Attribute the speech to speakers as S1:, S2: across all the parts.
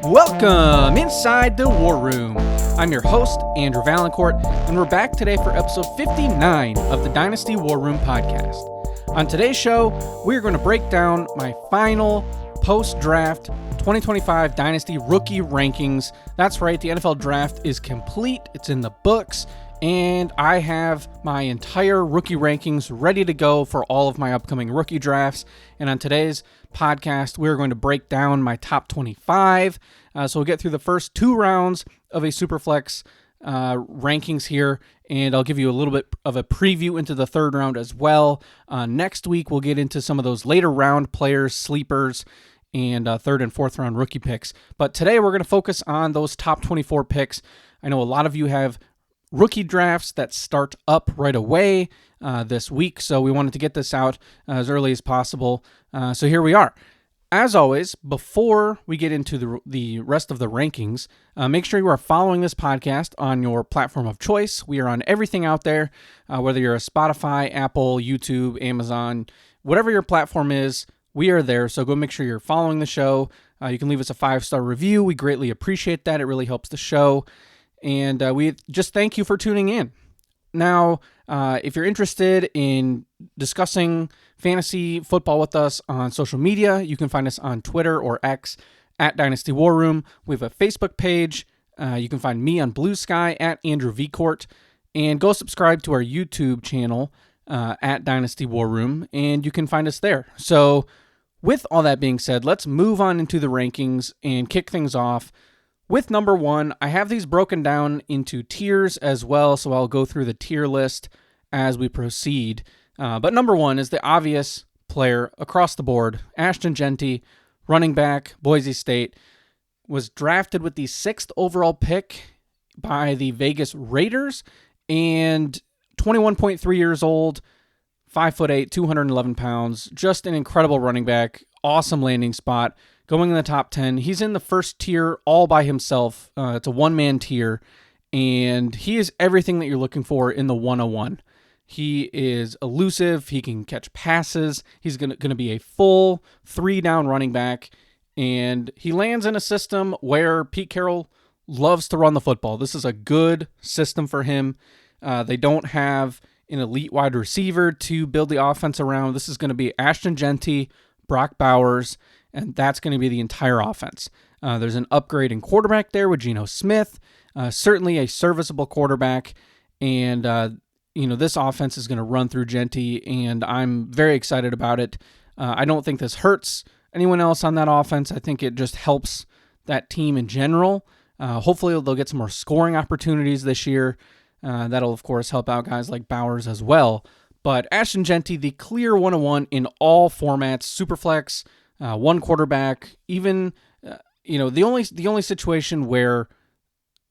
S1: Welcome inside the War Room. I'm your host, Andrew Valancourt, and we're back today for episode 59 of the Dynasty War Room podcast. On today's show, we're going to break down my final post-draft 2025 Dynasty rookie rankings. That's right, the NFL draft is complete. It's in the books, and I have my entire rookie rankings ready to go for all of my upcoming rookie drafts. And on today's podcast, we're going to break down my top 25. So we'll get through the first two rounds of a Superflex rankings here, and I'll give you a little bit of a preview into the third round as well. Next week, we'll get into some of those later round players, sleepers, and third and fourth round rookie picks. But today, we're going to focus on those top 24 picks. I know a lot of you have rookie drafts that start up right away this week, so we wanted to get this out as early as possible. So here we are. As always, before we get into the rest of the rankings, make sure you are following this podcast on your platform of choice. We are on everything out there, whether you're a Spotify, Apple, YouTube, Amazon, whatever your platform is, we are there. So go make sure you're following the show. You can leave us a 5-star review. We greatly appreciate that. It really helps the show. And we just thank you for tuning in. Now, if you're interested in discussing fantasy football with us on social media, you can find us on Twitter or X at Dynasty War Room. We have a Facebook page. You can find me on Blue Sky at Andrew V. Court. And go subscribe to our YouTube channel at Dynasty War Room, and you can find us there. So with all that being said, let's move on into the rankings and kick things off. With number one, I have these broken down into tiers as well, so I'll go through the tier list as we proceed. But number one is the obvious player across the board, Ashton Jeanty, running back, Boise State, was drafted with the 6th overall pick by the Vegas Raiders, and 21.3 years old, 5'8", 211 pounds, just an incredible running back, awesome landing spot. Going in the top 10, he's in the first tier all by himself. It's a one-man tier, and he is everything that you're looking for in the 101. He is elusive. He can catch passes. He's going to be a full 3-down running back, and he lands in a system where Pete Carroll loves to run the football. This is a good system for him. They don't have an elite wide receiver to build the offense around. This is going to be Ashton Jeanty, Brock Bowers, and that's going to be the entire offense. There's an upgrade in quarterback there with Geno Smith, certainly a serviceable quarterback, and this offense is going to run through Jeanty, and I'm very excited about it. I don't think this hurts anyone else on that offense. I think it just helps that team in general. Hopefully they'll get some more scoring opportunities this year. That'll, of course, help out guys like Bowers as well. But Ashton Jeanty, the clear 101 in all formats, Superflex, one quarterback, even, the only situation where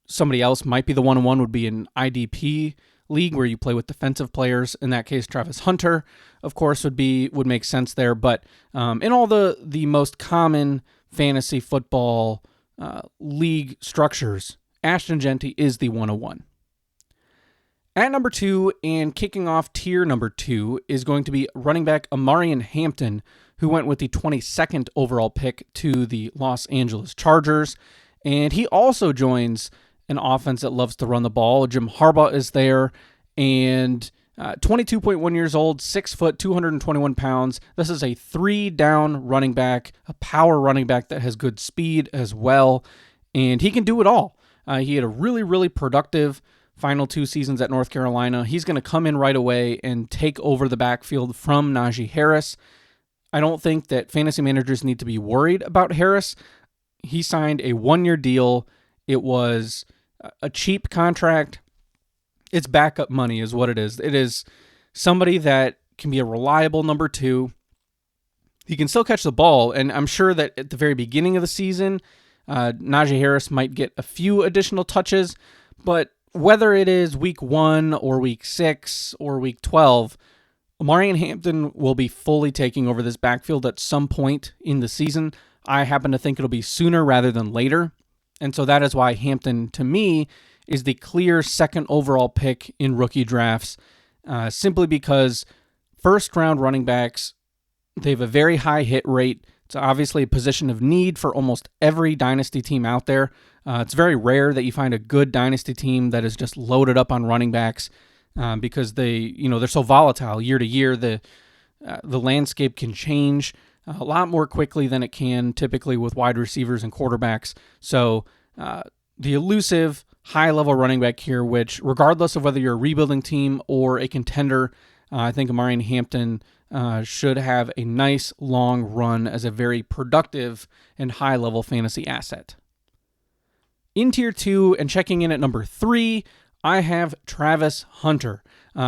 S1: somebody else might be the 101 would be an IDP league where you play with defensive players. In that case, Travis Hunter, of course, would make sense there. But in all the most common fantasy football league structures, Ashton Jeanty is the 101. At number 2, and kicking off tier number 2, is going to be running back Omarion Hampton, who went with the 22nd overall pick to the Los Angeles Chargers. And he also joins an offense that loves to run the ball. Jim Harbaugh is there, and 22.1 years old, 6 foot, 221 pounds. This is a 3-down running back, a power running back that has good speed as well, and he can do it all. He had a really, really productive final 2 seasons at North Carolina. He's going to come in right away and take over the backfield from Najee Harris. I don't think that fantasy managers need to be worried about Harris. He signed a 1-year deal. It was a cheap contract. It's backup money is what it is. It is somebody that can be a reliable number 2. He can still catch the ball, and I'm sure that at the very beginning of the season, Najee Harris might get a few additional touches, but whether it is week 1 or week 6 or week 12, Omarion Hampton will be fully taking over this backfield at some point in the season. I happen to think it'll be sooner rather than later. And so that is why Hampton, to me, is the clear 2nd overall pick in rookie drafts, simply because first-round running backs, they have a very high hit rate. It's obviously a position of need for almost every dynasty team out there. It's very rare that you find a good dynasty team that is just loaded up on running backs because they're so volatile year to year. The landscape can change a lot more quickly than it can typically with wide receivers and quarterbacks. So the elusive high-level running back here, which regardless of whether you're a rebuilding team or a contender, I think Amari Hampton should have a nice long run as a very productive and high-level fantasy asset. In Tier 2 and checking in at number 3, I have Travis Hunter.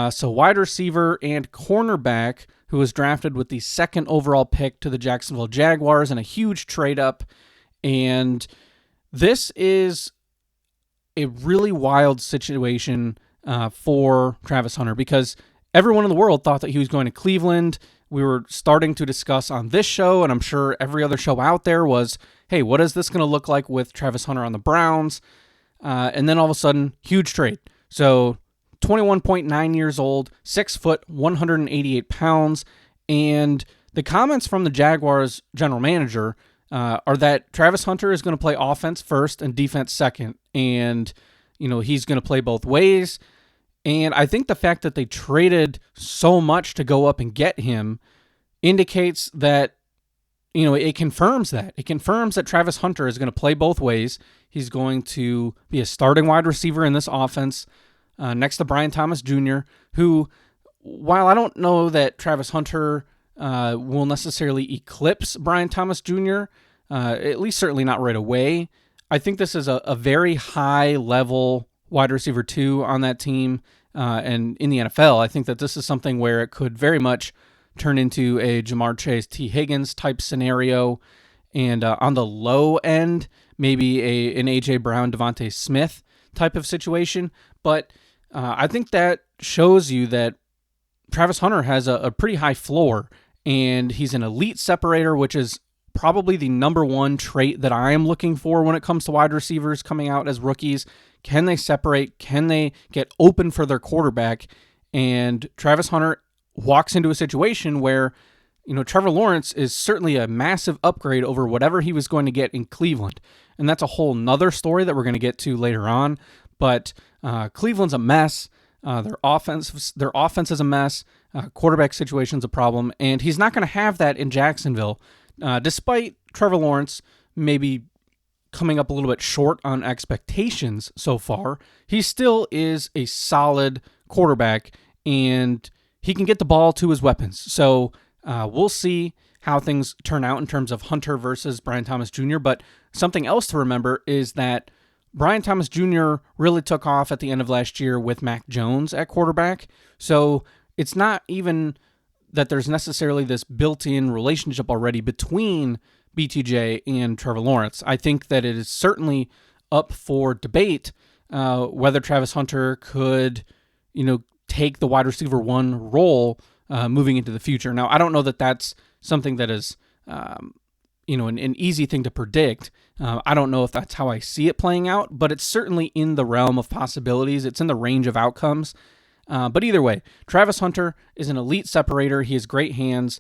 S1: So wide receiver and cornerback who was drafted with the second overall pick to the Jacksonville Jaguars in a huge trade-up. And this is a really wild situation for Travis Hunter because everyone in the world thought that he was going to Cleveland. We were starting to discuss on this show, and I'm sure every other show out there was, hey, what is this going to look like with Travis Hunter on the Browns? And then all of a sudden, huge trade. So 21.9 years old, 6 foot, 188 pounds. And the comments from the Jaguars general manager are that Travis Hunter is going to play offense first and defense second. And, he's going to play both ways. And I think the fact that they traded so much to go up and get him indicates that, it confirms that. It confirms that Travis Hunter is going to play both ways. He's going to be a starting wide receiver in this offense next to Brian Thomas Jr., who, while I don't know that Travis Hunter will necessarily eclipse Brian Thomas Jr., at least certainly not right away, I think this is a very high-level wide receiver 2 on that team. And in the NFL, I think that this is something where it could very much turn into a Jamar Chase, T. Higgins type scenario. And on the low end, maybe an A.J. Brown, Devontae Smith type of situation. But I think that shows you that Travis Hunter has a pretty high floor, and he's an elite separator, which is probably the number one trait that I am looking for when it comes to wide receivers coming out as rookies. Can they separate? Can they get open for their quarterback? And Travis Hunter walks into a situation where, Trevor Lawrence is certainly a massive upgrade over whatever he was going to get in Cleveland. And that's a whole nother story that we're going to get to later on. But Cleveland's a mess. Their offense is a mess. Quarterback situation's a problem. And he's not going to have that in Jacksonville. Despite Trevor Lawrence maybe coming up a little bit short on expectations so far, he still is a solid quarterback, and he can get the ball to his weapons. So we'll see how things turn out in terms of Hunter versus Brian Thomas Jr., but something else to remember is that Brian Thomas Jr. really took off at the end of last year with Mac Jones at quarterback, so it's not even that there's necessarily this built-in relationship already between BTJ and Trevor Lawrence. I think that it is certainly up for debate whether Travis Hunter could, take the wide receiver 1 role moving into the future. Now, I don't know that that's something that is, an easy thing to predict. I don't know if that's how I see it playing out, but it's certainly in the realm of possibilities. It's in the range of outcomes. But either way, Travis Hunter is an elite separator. He has great hands.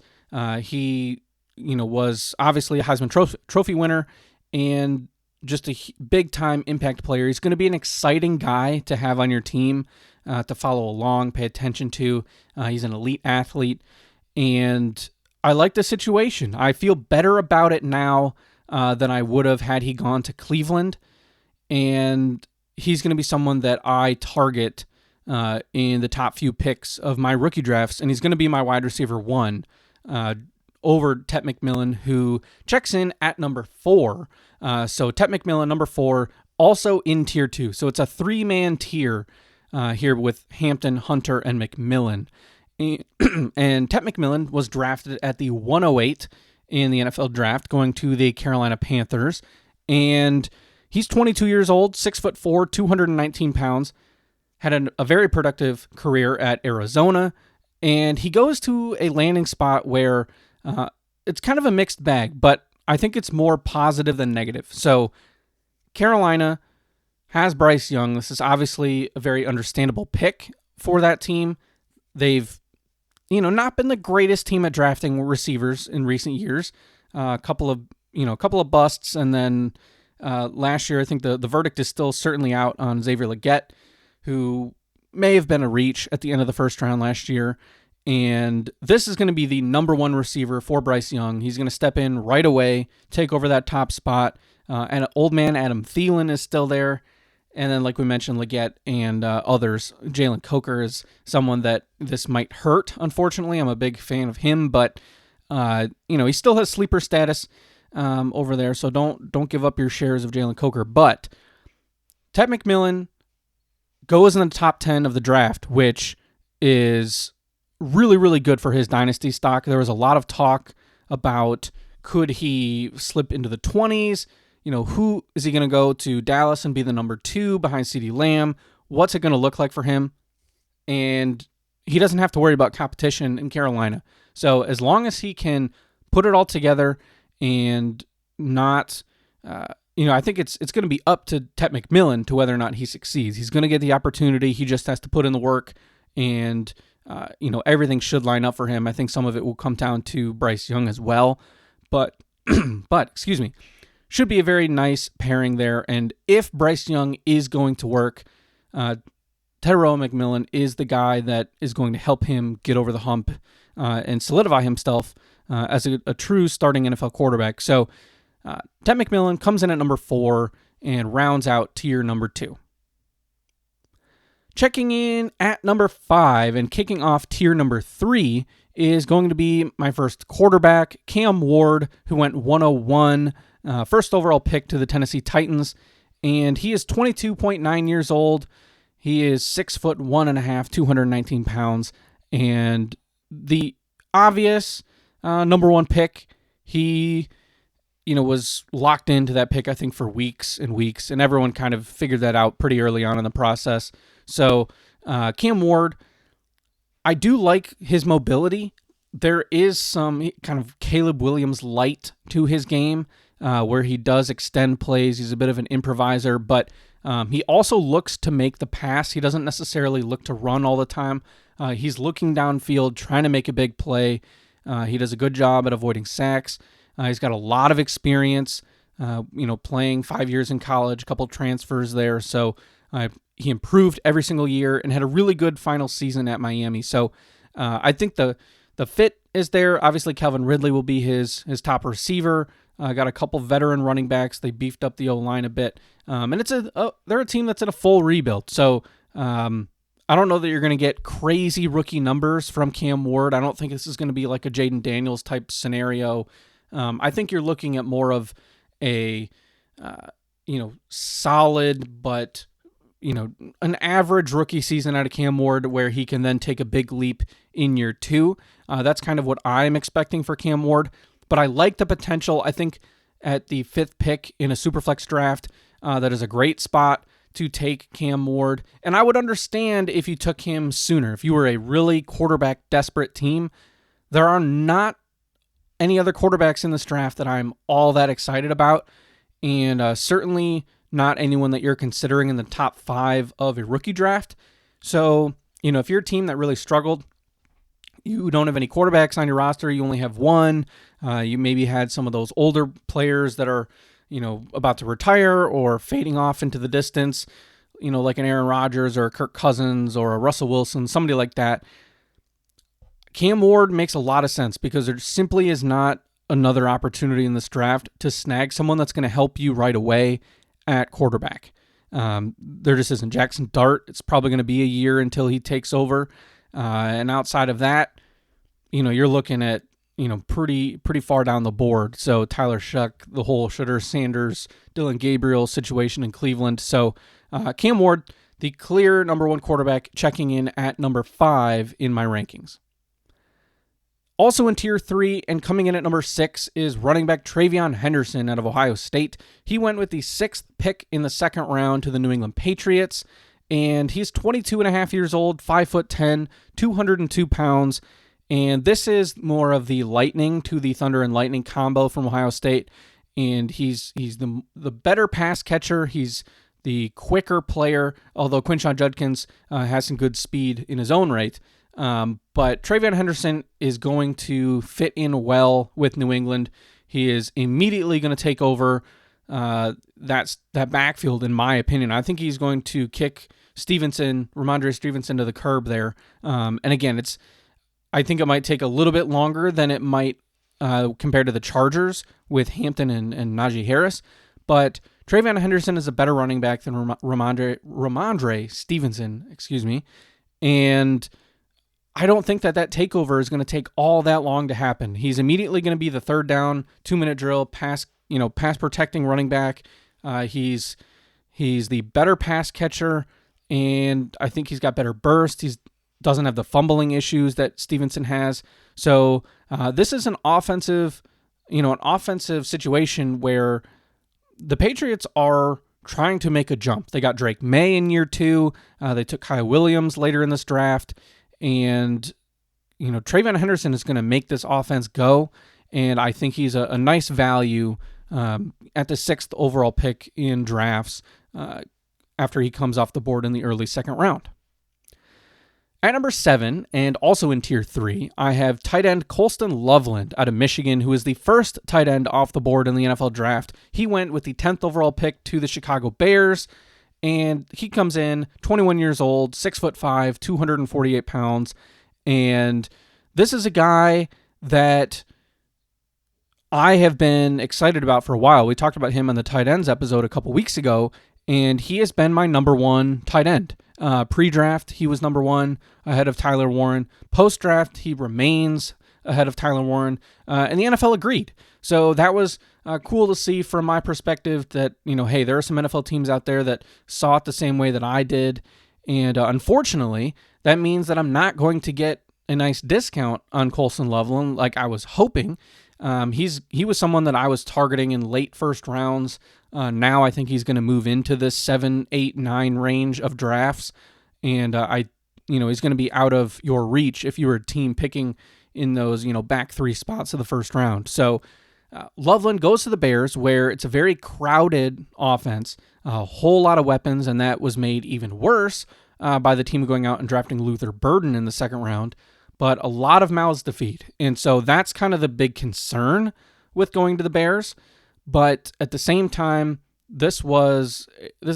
S1: He, was obviously a Heisman Trophy winner and just a big-time impact player. He's going to be an exciting guy to have on your team, to follow along, pay attention to. He's an elite athlete, and I like the situation. I feel better about it now than I would have had he gone to Cleveland, and he's going to be someone that I target in the top few picks of my rookie drafts, and he's going to be my wide receiver 1 over Tet McMillan, who checks in at number 4. So Tet McMillan, number 4, also in Tier 2. So it's a 3-man tier here with Hampton, Hunter, and McMillan. And Tet McMillan was drafted at the 108 in the NFL draft, going to the Carolina Panthers. And he's 22 years old, 6'4", 219 pounds. Had a very productive career at Arizona, and he goes to a landing spot where it's kind of a mixed bag, but I think it's more positive than negative. So Carolina has Bryce Young. This is obviously a very understandable pick for that team. They've, not been the greatest team at drafting receivers in recent years. a couple of busts, and then last year I think the verdict is still certainly out on Xavier Legette, who may have been a reach at the end of the first round last year. And this is going to be the number one receiver for Bryce Young. He's going to step in right away, take over that top spot. And old man Adam Thielen is still there. And then, like we mentioned, Legette and others. Jalen Coker is someone that this might hurt, unfortunately. I'm a big fan of him, but he still has sleeper status over there, so don't give up your shares of Jalen Coker. But Ted McMillan goes in the top 10 of the draft, which is really, really good for his dynasty stock. There was a lot of talk about could he slip into the 20s? Who is he going to go to Dallas and be the number 2 behind CeeDee Lamb? What's it going to look like for him? And he doesn't have to worry about competition in Carolina. So as long as he can put it all together and not, I think it's going to be up to Ted McMillan to whether or not he succeeds. He's going to get the opportunity. He just has to put in the work, and everything should line up for him. I think some of it will come down to Bryce Young as well, but excuse me. Should be a very nice pairing there. And if Bryce Young is going to work, Tyrone McMillan is the guy that is going to help him get over the hump and solidify himself as a true starting NFL quarterback. So Ted McMillan comes in at number 4 and rounds out tier number 2. Checking in at number 5 and kicking off tier number 3 is going to be my first quarterback, Cam Ward, who went 101. First overall pick to the Tennessee Titans, and he is 22.9 years old. He is 6'1.5", 219 pounds, and the obvious number 1 pick. He, was locked into that pick, I think, for weeks and weeks, and everyone kind of figured that out pretty early on in the process. So Cam Ward, I do like his mobility. There is some kind of Caleb Williams light to his game, where he does extend plays. He's a bit of an improviser, but he also looks to make the pass. He doesn't necessarily look to run all the time. He's looking downfield, trying to make a big play. He does a good job at avoiding sacks. He's got a lot of experience, playing 5 years in college, a couple transfers there. So he improved every single year and had a really good final season at Miami. So I think the fit is there. Obviously, Calvin Ridley will be his top receiver. Got a couple veteran running backs. They beefed up the O-line a bit. And they're a team that's in a full rebuild. So I don't know that you're going to get crazy rookie numbers from Cam Ward. I don't think this is going to be like a Jaden Daniels type scenario. I think you're looking at more of a, solid, but, an average rookie season out of Cam Ward where he can then take a big leap in year 2. That's kind of what I'm expecting for Cam Ward. But I like the potential. I think at the 5th pick in a Superflex draft, that is a great spot to take Cam Ward. And I would understand if you took him sooner. If you were a really quarterback-desperate team, there are not any other quarterbacks in this draft that I'm all that excited about. And certainly not anyone that you're considering in the top 5 of a rookie draft. So, if you're a team that really struggled, you don't have any quarterbacks on your roster, you only have one, you maybe had some of those older players that are, about to retire or fading off into the distance, like an Aaron Rodgers or a Kirk Cousins or a Russell Wilson, somebody like that. Cam Ward makes a lot of sense because there simply is not another opportunity in this draft to snag someone that's going to help you right away at quarterback. There just isn't. Jackson Dart, it's probably going to be a year until he takes over. And outside of that, you're looking at, pretty far down the board. So Tyler Shuck, the whole Shedeur Sanders, Dylan Gabriel situation in Cleveland. So Cam Ward, the clear number 1 quarterback, checking in at number 5 in my rankings. Also in tier 3 and coming in at number 6 is running back TreVeyon Henderson out of Ohio State. He went with the 6th pick in the 2nd round to the New England Patriots. And he's 22 and a half years old, 5'10", 202 pounds. And this is more of the lightning to the Thunder and Lightning combo from Ohio State. And he's the better pass catcher. He's the quicker player, although Quinshon Judkins has some good speed in his own right. But TreVeyon Henderson is going to fit in well with New England. He is immediately going to take over that backfield, in my opinion. I think he's going to kick Ramondre Stevenson to the curb there. And again, I think it might take a little bit longer than it might compared to the Chargers with Hampton and Najee Harris. But TreVeyon Henderson is a better running back than Ramondre Stevenson, and I don't think that takeover is going to take all that long to happen. He's immediately going to be the third down, 2-minute drill, pass protecting running back. He's the better pass catcher, and I think he's got better burst. He doesn't have the fumbling issues that Stevenson has. So this is an offensive situation where the Patriots are trying to make a jump. They got Drake May in year 2. They took Kyle Williams later in this draft. And, TreVeyon Henderson is going to make this offense go. And I think he's a nice value at the 6th overall pick in drafts after he comes off the board in the early second round. At number 7, and also in tier 3, I have tight end Colston Loveland out of Michigan, who is the first tight end off the board in the NFL draft. He went with the 10th overall pick to the Chicago Bears, and he comes in 21 years old, 6'5", 248 pounds, and this is a guy that I have been excited about for a while. We talked about him on the tight ends episode a couple weeks ago, and he has been my number 1 tight end. Pre-draft, he was number 1 ahead of Tyler Warren. Post-draft, he remains ahead of Tyler Warren, and the NFL agreed. So that was cool to see from my perspective that, hey, there are some NFL teams out there that saw it the same way that I did, and unfortunately, that means that I'm not going to get a nice discount on Colston Loveland like I was hoping. He was someone that I was targeting in late first rounds. Now I think he's going to move into the 7, 8, 9 range of drafts, and he's going to be out of your reach if you were a team picking in those back 3 spots of the first round. So Loveland goes to the Bears, where it's a very crowded offense, a whole lot of weapons, and that was made even worse by the team going out and drafting Luther Burden in the second round. But a lot of mouths to feed, and so that's kind of the big concern with going to the Bears. But at the same time, this was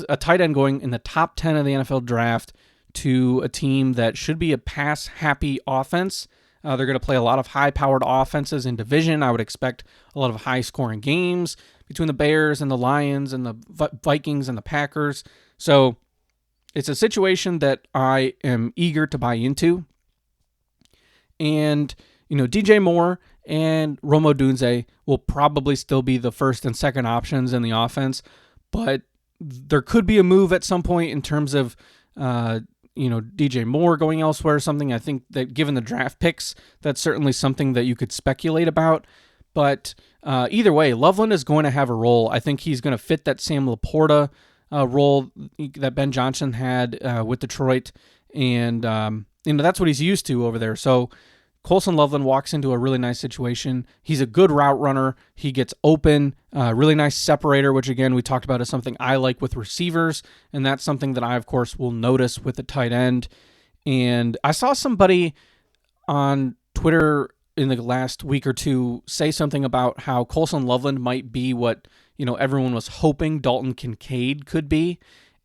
S1: a tight end going in the top 10 of the NFL draft to a team that should be a pass-happy offense. They're going to play a lot of high-powered offenses in division. I would expect a lot of high-scoring games between the Bears and the Lions and the Vikings and the Packers. So it's a situation that I am eager to buy into. And, DJ Moore and Rome Odunze will probably still be the first and second options in the offense, but there could be a move at some point in terms of, DJ Moore going elsewhere or something. I think that given the draft picks, that's certainly something that you could speculate about. But either way, Loveland is going to have a role. I think he's going to fit that Sam Laporta role that Ben Johnson had with Detroit, and that's what he's used to over there. So Colston Loveland walks into a really nice situation. He's a good route runner. He gets open, really nice separator, which again, we talked about as something I like with receivers. And that's something that I, of course, will notice with the tight end. And I saw somebody on Twitter in the last week or two say something about how Colston Loveland might be what, everyone was hoping Dalton Kincaid could be.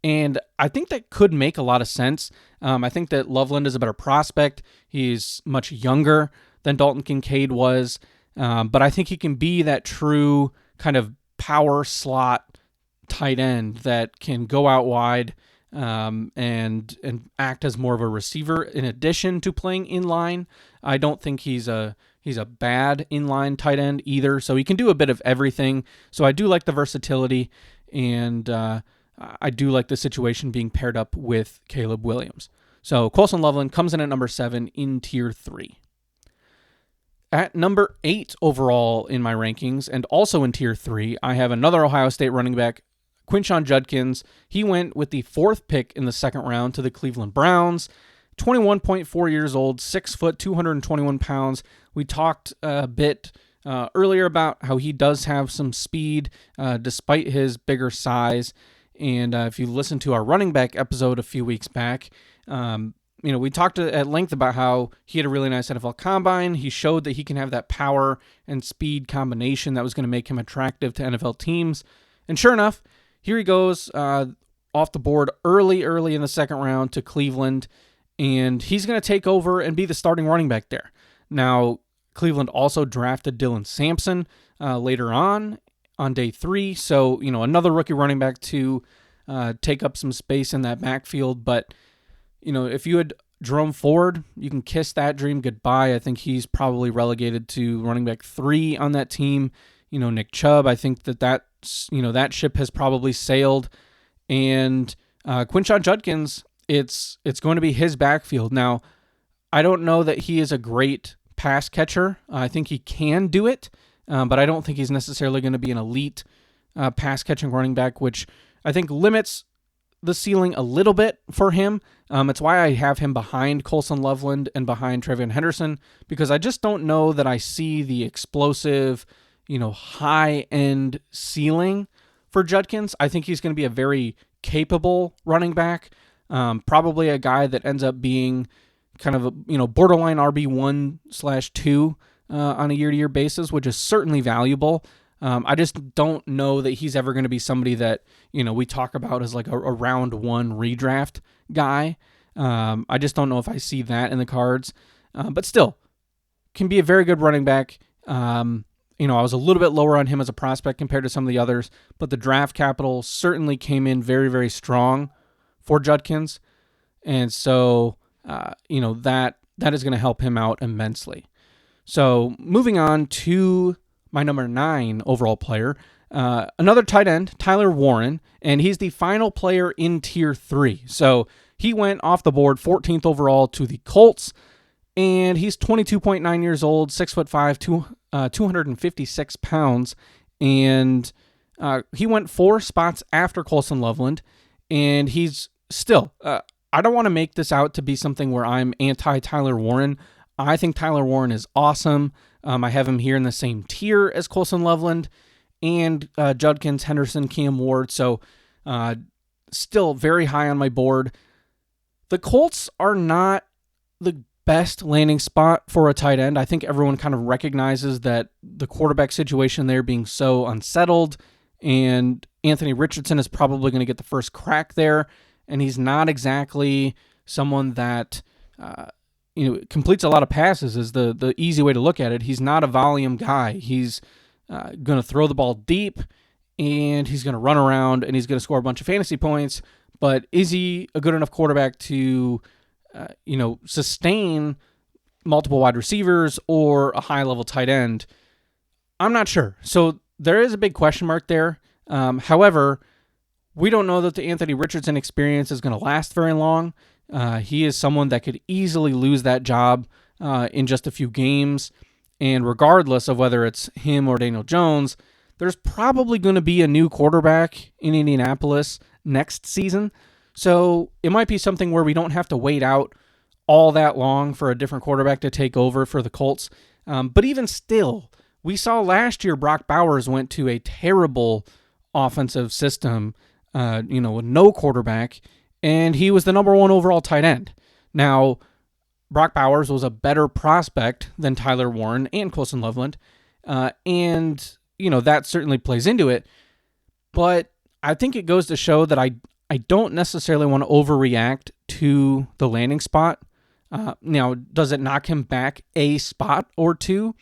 S1: And I think that could make a lot of sense. I think that Loveland is a better prospect. He's much younger than Dalton Kincaid was. But I think he can be that true kind of power slot tight end that can go out wide and act as more of a receiver in addition to playing inline. I don't think he's a bad inline tight end either. So he can do a bit of everything. So I do like the versatility, and I do like the situation being paired up with Caleb Williams. So Colston Loveland comes in at number 7 in tier 3. At number 8 overall in my rankings, and also in tier 3, I have another Ohio State running back, Quinshon Judkins. He went with the 4th pick in the second round to the Cleveland Browns. 21.4 years old, 6 foot, 221 pounds. We talked a bit earlier about how he does have some speed despite his bigger size. And if you listen to our running back episode a few weeks back, We talked at length about how he had a really nice NFL combine. He showed that he can have that power and speed combination that was going to make him attractive to NFL teams. And sure enough, here he goes off the board early in the second round to Cleveland, and he's going to take over and be the starting running back there. Now, Cleveland also drafted Dylan Sampson later on day 3, so another rookie running back to take up some space in that backfield. But if you had Jerome Ford, you can kiss that dream goodbye. I think he's probably relegated to running back 3 on that team. Nick Chubb, I think that ship has probably sailed. And Quinshon Judkins, it's going to be his backfield. Now, I don't know that he is a great pass catcher. I think he can do it, but I don't think he's necessarily going to be an elite pass catching running back, which I think limits the ceiling a little bit for him. It's why I have him behind Colson Loveland and behind Travion Henderson, because I just don't know that I see the explosive, high-end ceiling for Judkins. I think he's going to be a very capable running back, probably a guy that ends up being kind of a borderline RB1/2 on a year-to-year basis, which is certainly valuable. I just don't know that he's ever going to be somebody that we talk about as like a round 1 redraft guy. I just don't know if I see that in the cards, but still can be a very good running back. I was a little bit lower on him as a prospect compared to some of the others, but the draft capital certainly came in very, very strong for Judkins. And so, that is going to help him out immensely. So moving on to my number 9 overall player, another tight end, Tyler Warren, and he's the final player in Tier 3. So he went off the board 14th overall to the Colts, and he's 22.9 years old, 6'5", 256 pounds, and he went 4 spots after Colson Loveland, and he's still, I don't want to make this out to be something where I'm anti-Tyler Warren. I think Tyler Warren is awesome. I have him here in the same tier as Colson Loveland and Judkins, Henderson, Cam Ward, so still very high on my board. The Colts are not the best landing spot for a tight end. I think everyone kind of recognizes that the quarterback situation there being so unsettled, and Anthony Richardson is probably going to get the first crack there, and he's not exactly someone that completes a lot of passes is the easy way to look at it. He's not a volume guy. He's going to throw the ball deep, and he's going to run around, and he's going to score a bunch of fantasy points, but is he a good enough quarterback to sustain multiple wide receivers or a high-level tight end? I'm not sure. So there is a big question mark there. However, we don't know that the Anthony Richardson experience is going to last very long. He is someone that could easily lose that job in just a few games. And regardless of whether it's him or Daniel Jones, there's probably going to be a new quarterback in Indianapolis next season. So it might be something where we don't have to wait out all that long for a different quarterback to take over for the Colts. But even still, we saw last year Brock Bowers went to a terrible offensive system, with no quarterback, and he was the number 1 overall tight end. Now, Brock Bowers was a better prospect than Tyler Warren and Colson Loveland, and that certainly plays into it. But I think it goes to show that I don't necessarily want to overreact to the landing spot. Now, does it knock him back a spot or 2?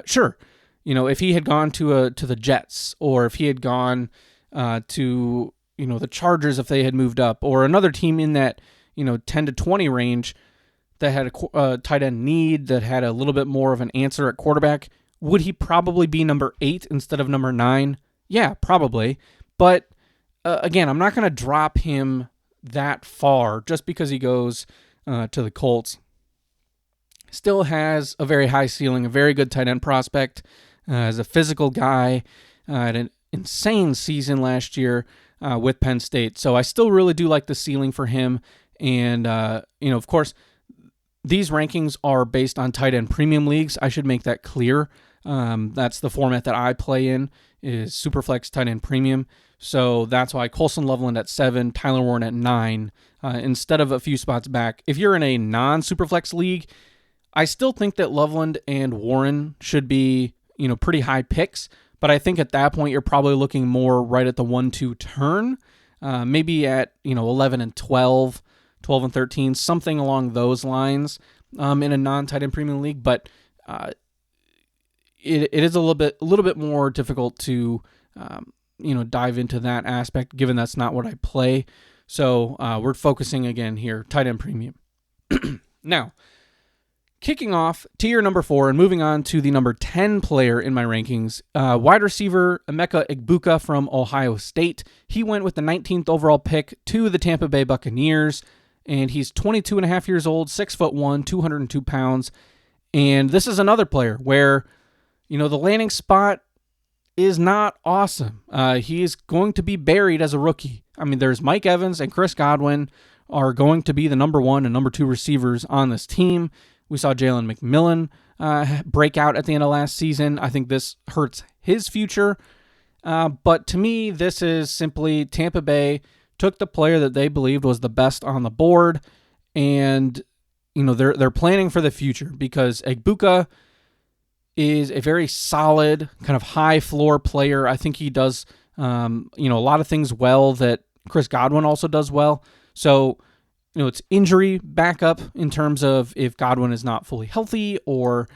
S1: Sure. If he had gone to the Jets, or if he had gone to the Chargers, if they had moved up, or another team in that 10 to 20 range that had a tight end need, that had a little bit more of an answer at quarterback, would he probably be number 8 instead of number 9? Yeah, probably. But again, I'm not going to drop him that far just because he goes to the Colts. Still has a very high ceiling, a very good tight end prospect, as a physical guy, had an insane season last year with Penn State. So I still really do like the ceiling for him. And, of course, these rankings are based on tight end premium leagues. I should make that clear. That's the format that I play in, is Superflex tight end premium. So that's why Colson Loveland at 7, Tyler Warren at 9, instead of a few spots back. If you're in a non-Superflex league, I still think that Loveland and Warren should be, pretty high picks, but I think at that point you're probably looking more right at the 1-2 turn, maybe at, 11 and 12, 12 and 13, something along those lines in a non-tight end premium league, but it is a little bit more difficult to dive into that aspect, given that's not what I play. So we're focusing again here, tight end premium. Now, kicking off tier number 4 and moving on to the number 10 player in my rankings, wide receiver Emeka Egbuka from Ohio State. He went with the 19th overall pick to the Tampa Bay Buccaneers, and he's 22 and a half years old, 6'1", 202 pounds. And this is another player where, the landing spot is not awesome. He is going to be buried as a rookie. I mean, there's Mike Evans and Chris Godwin are going to be the number 1 and number 2 receivers on this team. We saw Jalen McMillan break out at the end of last season. I think this hurts his future. But to me, this is simply Tampa Bay took the player that they believed was the best on the board, and they're planning for the future because Egbuka is a very solid, kind of high floor player. I think he does, a lot of things well that Chris Godwin also does well. So, it's injury backup in terms of if Godwin is not fully healthy or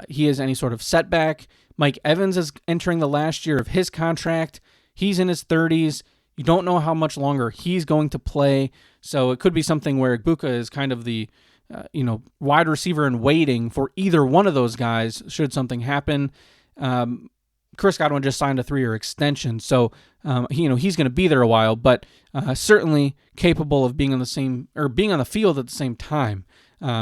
S1: he has any sort of setback. Mike Evans is entering the last year of his contract. He's in his 30s. You don't know how much longer he's going to play. So it could be something where Egbuka is kind of the wide receiver in waiting for either one of those guys should something happen. Chris Godwin just signed a 3-year extension, so he's going to be there a while, but certainly capable of being on the field at the same time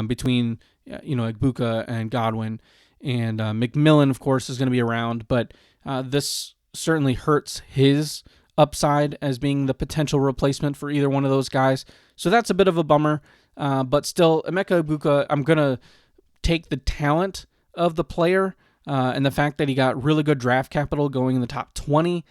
S1: between Egbuka and Godwin, and McMillan, of course, is going to be around, but this certainly hurts his upside as being the potential replacement for either one of those guys. So that's a bit of a bummer. But still, Emeka Egbuka, I'm going to take the talent of the player and the fact that he got really good draft capital going in the top 20,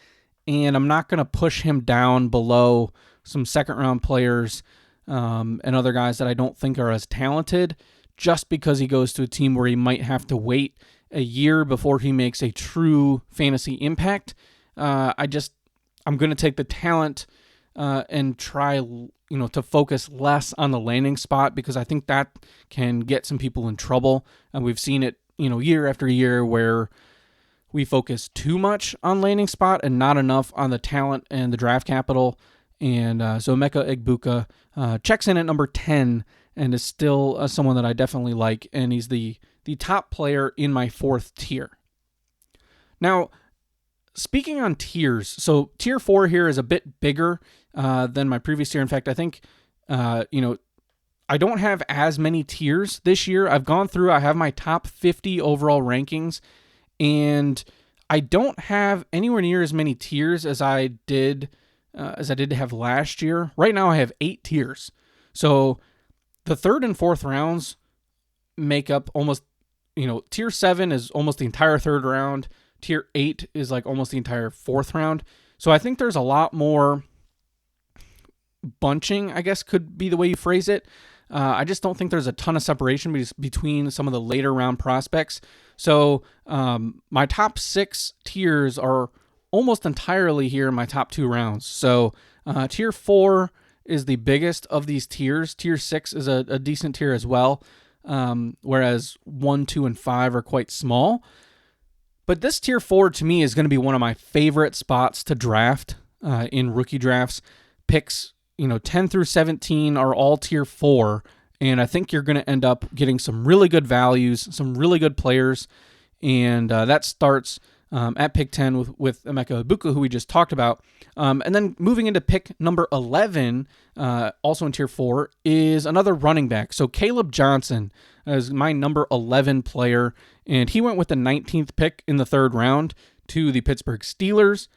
S1: and I'm not going to push him down below some second-round players and other guys that I don't think are as talented just because he goes to a team where he might have to wait a year before he makes a true fantasy impact. I'm going to take the talent and try to focus less on the landing spot because I think that can get some people in trouble. And we've seen it, year after year where we focus too much on landing spot and not enough on the talent and the draft capital. And so Emeka Egbuka checks in at number 10 and is still someone that I definitely like. And he's the top player in my 4th tier. Now, speaking on tiers, so tier 4 here is a bit bigger than my previous tier. In fact, I think, I don't have as many tiers this year. I've gone through, I have my top 50 overall rankings, and I don't have anywhere near as many tiers as I did have last year. Right now I have 8 tiers. So the 3rd and 4th rounds make up almost, tier 7 is almost the entire 3rd round. Tier 8 is like almost the entire 4th round. So I think there's a lot more bunching, I guess could be the way you phrase it. I just don't think there's a ton of separation between some of the later round prospects. So my top 6 tiers are almost entirely here in my top 2 rounds. So tier 4 is the biggest of these tiers. Tier 6 is a decent tier as well, whereas 1, 2, and 5 are quite small. But this tier 4 to me is going to be one of my favorite spots to draft in rookie drafts. Picks 10 through 17 are all tier 4, and I think you're going to end up getting some really good values, some really good players, and that starts at pick 10 with Emeka Egbuka, who we just talked about. And then moving into pick number 11, also in tier 4, is another running back. So Caleb Johnson is my number 11 player, and he went with the 19th pick in the 3rd round to the Pittsburgh Steelers.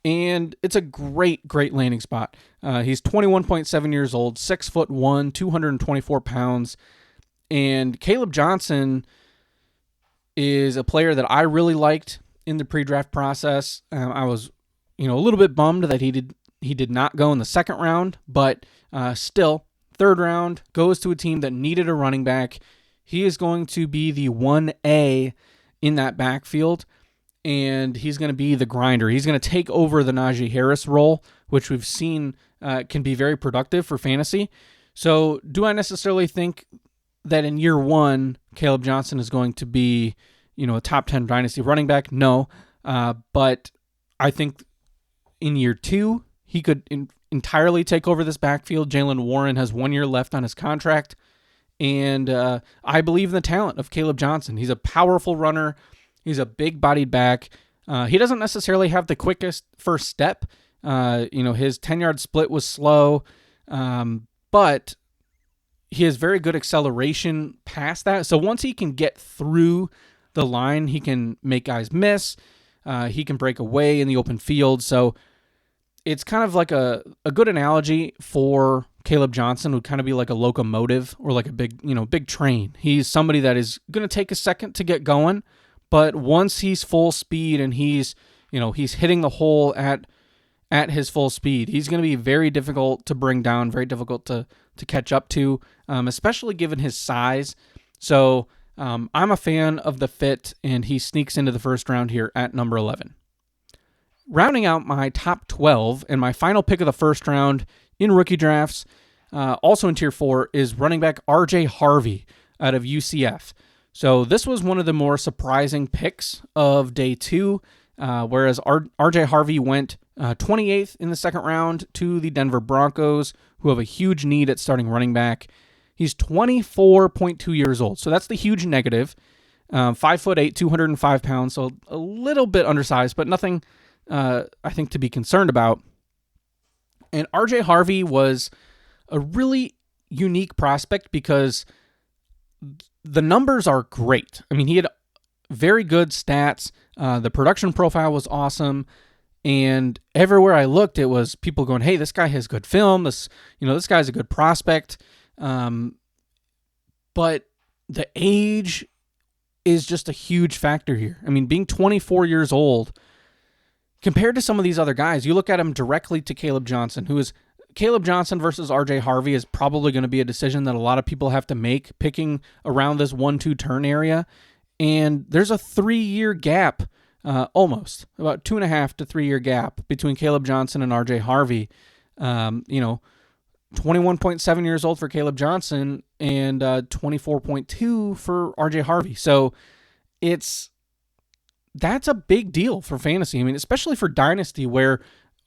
S1: And it's a great landing spot. He's 21.7 years old, 6'1", 224 pounds. And Caleb Johnson is a player that I really liked in the pre-draft process. I was a little bit bummed that he did not go in the second round, but still, third round, goes to a team that needed a running back. He is going to be the 1A in that backfield, and he's going to be the grinder. He's going to take over the Najee Harris role, which we've seen can be very productive for fantasy. So do I necessarily think that in year one, Caleb Johnson is going to be, a top 10 dynasty running back? No. But I think in year two, he could entirely take over this backfield. Jaylen Warren has 1 year left on his contract. And I believe in the talent of Caleb Johnson. He's a powerful runner. He's a big-bodied back. He doesn't necessarily have the quickest first step. His 10-yard split was slow, but he has very good acceleration past that. So once he can get through the line, he can make guys miss. He can break away in the open field. So it's kind of like a good analogy for Caleb Johnson would kind of be like a locomotive or like a big train. He's somebody that is going to take a second to get going, but once he's full speed and he's hitting the hole at his full speed, he's going to be very difficult to bring down, very difficult to catch up to, especially given his size. So I'm a fan of the fit, and he sneaks into the first round here at number 11. Rounding out my top 12 and my final pick of the first round in rookie drafts, also in tier 4, is running back RJ Harvey out of UCF. So this was one of the more surprising picks of day 2, whereas RJ Harvey went 28th in the second round to the Denver Broncos, who have a huge need at starting running back. He's 24.2 years old, so that's the huge negative. 5'8", 205 pounds, so a little bit undersized, but nothing I think to be concerned about. And RJ Harvey was a really unique prospect because the numbers are great. I mean, he had very good stats. The production profile was awesome. And everywhere I looked, it was people going, hey, this guy has good film. This guy's a good prospect. But the age is just a huge factor here. I mean, being 24 years old, compared to some of these other guys, you look at him directly to Caleb Johnson, Caleb Johnson versus RJ Harvey is probably going to be a decision that a lot of people have to make, picking around this 1-2 turn area. And there's a 3-year gap, almost, about 2.5 to 3 year gap between Caleb Johnson and RJ Harvey. 21.7 years old for Caleb Johnson and 24.2 for RJ Harvey. So that's a big deal for fantasy. I mean, especially for Dynasty, where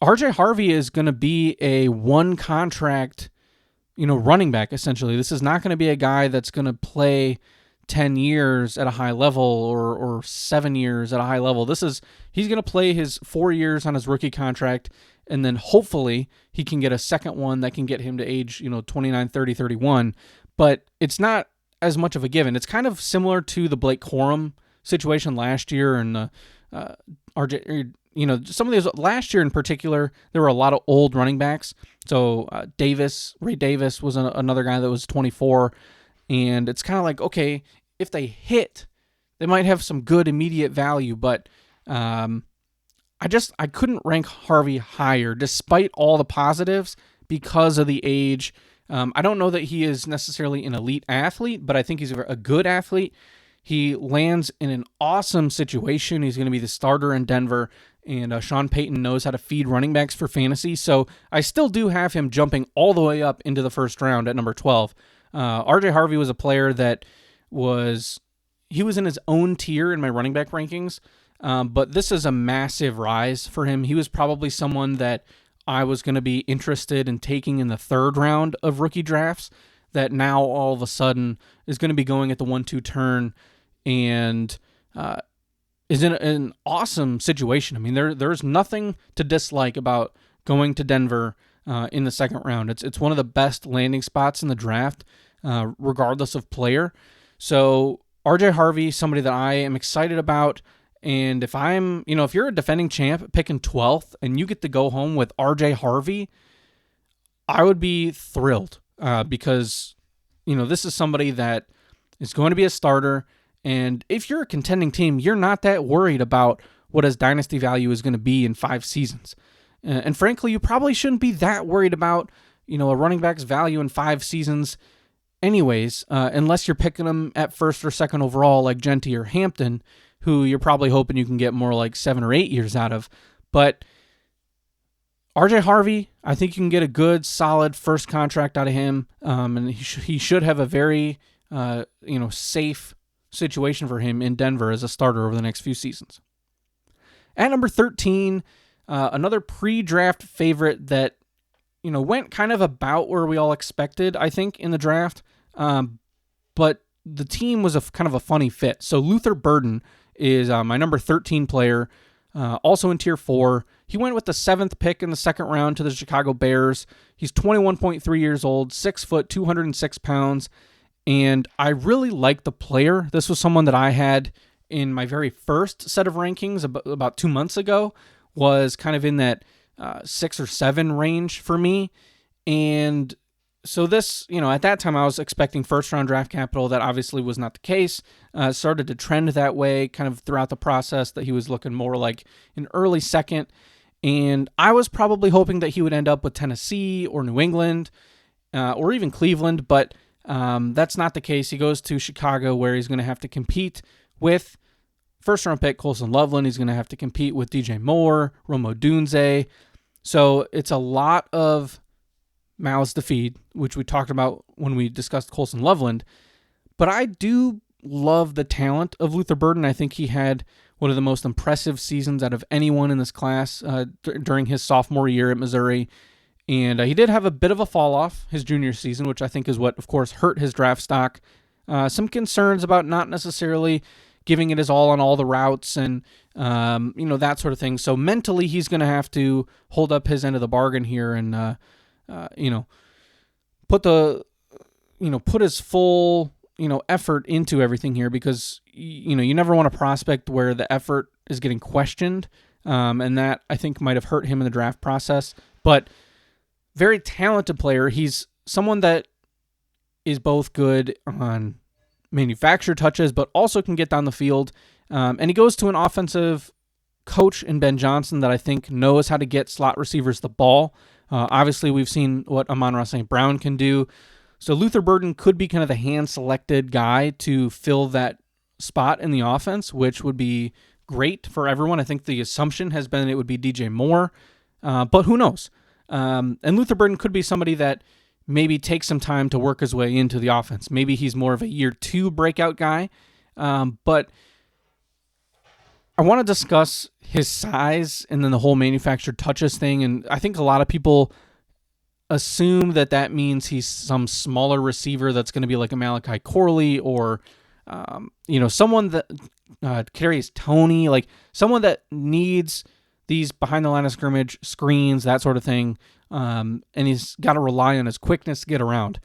S1: RJ Harvey is going to be a one contract, running back, essentially. This is not going to be a guy that's going to play 10 years at a high level or 7 years at a high level. He's going to play his 4 years on his rookie contract, and then hopefully he can get a second one that can get him to age, 29, 30, 31. But it's not as much of a given. It's kind of similar to the Blake Corum situation last year, and RJ, some of these last year in particular, there were a lot of old running backs. So Ray Davis was another guy that was 24, and it's kind of like, okay, if they hit, they might have some good immediate value, but I couldn't rank Harvey higher despite all the positives because of the age. I don't know that he is necessarily an elite athlete, but I think he's a good athlete. He lands in an awesome situation. He's going to be the starter in Denver, and Sean Payton knows how to feed running backs for fantasy. So I still do have him jumping all the way up into the first round at number 12. RJ Harvey was a player that was in his own tier in my running back rankings, but this is a massive rise for him. He was probably someone that I was going to be interested in taking in the third round of rookie drafts, that now all of a sudden is going to be going at the 1-2 turn and is in an awesome situation. I mean, there's nothing to dislike about going to Denver in the second round. It's one of the best landing spots in the draft, regardless of player. So RJ Harvey, somebody that I am excited about. And if if you're a defending champ picking 12th and you get to go home with RJ Harvey, I would be thrilled because, this is somebody that is going to be a starter. And if you're a contending team, you're not that worried about what his dynasty value is going to be in 5 seasons. And frankly, you probably shouldn't be that worried about, a running back's value in 5 seasons anyways, unless you're picking them at first or second overall like Genty or Hampton, who you're probably hoping you can get more like 7 or 8 years out of. But RJ Harvey, I think you can get a good, solid first contract out of him, and he should have a very, safe situation for him in Denver as a starter over the next few seasons. At number 13, another pre-draft favorite that, went kind of about where we all expected, I think, in the draft, but the team was kind of a funny fit. So Luther Burden is my number 13 player, also in Tier 4. He went with the 7th pick in the second round to the Chicago Bears. He's 21.3 years old, 6 foot, 206 pounds, and I really like the player. This was someone that I had in my very first set of rankings about 2 months ago, was kind of in that 6 or 7 range for me. And so this, at that time I was expecting first round draft capital. That obviously was not the case. Started to trend that way kind of throughout the process, that he was looking more like an early second. And I was probably hoping that he would end up with Tennessee or New England or even Cleveland, but that's not the case. He goes to Chicago, where he's going to have to compete with first-round pick Colson Loveland. He's going to have to compete with DJ Moore, Rome Odunze. So it's a lot of mouths to feed, which we talked about when we discussed Colson Loveland. But I do love the talent of Luther Burden. I think he had one of the most impressive seasons out of anyone in this class during his sophomore year at Missouri. And he did have a bit of a fall-off his junior season, which I think is what, of course, hurt his draft stock. Some concerns about not necessarily giving it his all on all the routes and, that sort of thing. So mentally, he's going to have to hold up his end of the bargain here and, put his full, effort into everything here, because, you never want a prospect where the effort is getting questioned. And that, I think, might have hurt him in the draft process. But very talented player. He's someone that is both good on manufactured touches, but also can get down the field. And he goes to an offensive coach in Ben Johnson that I think knows how to get slot receivers the ball. Obviously, we've seen what Amon-Ra St. Brown can do. So Luther Burden could be kind of the hand-selected guy to fill that spot in the offense, which would be great for everyone. I think the assumption has been it would be DJ Moore, but who knows? And Luther Burden could be somebody that maybe takes some time to work his way into the offense. Maybe he's more of a year 2 breakout guy, but I want to discuss his size and then the whole manufactured touches thing. And I think a lot of people assume that means he's some smaller receiver that's going to be like a Malachi Corley or, someone that carries Tony, like someone that needs these behind the line of scrimmage screens, that sort of thing. And he's got to rely on his quickness to get around.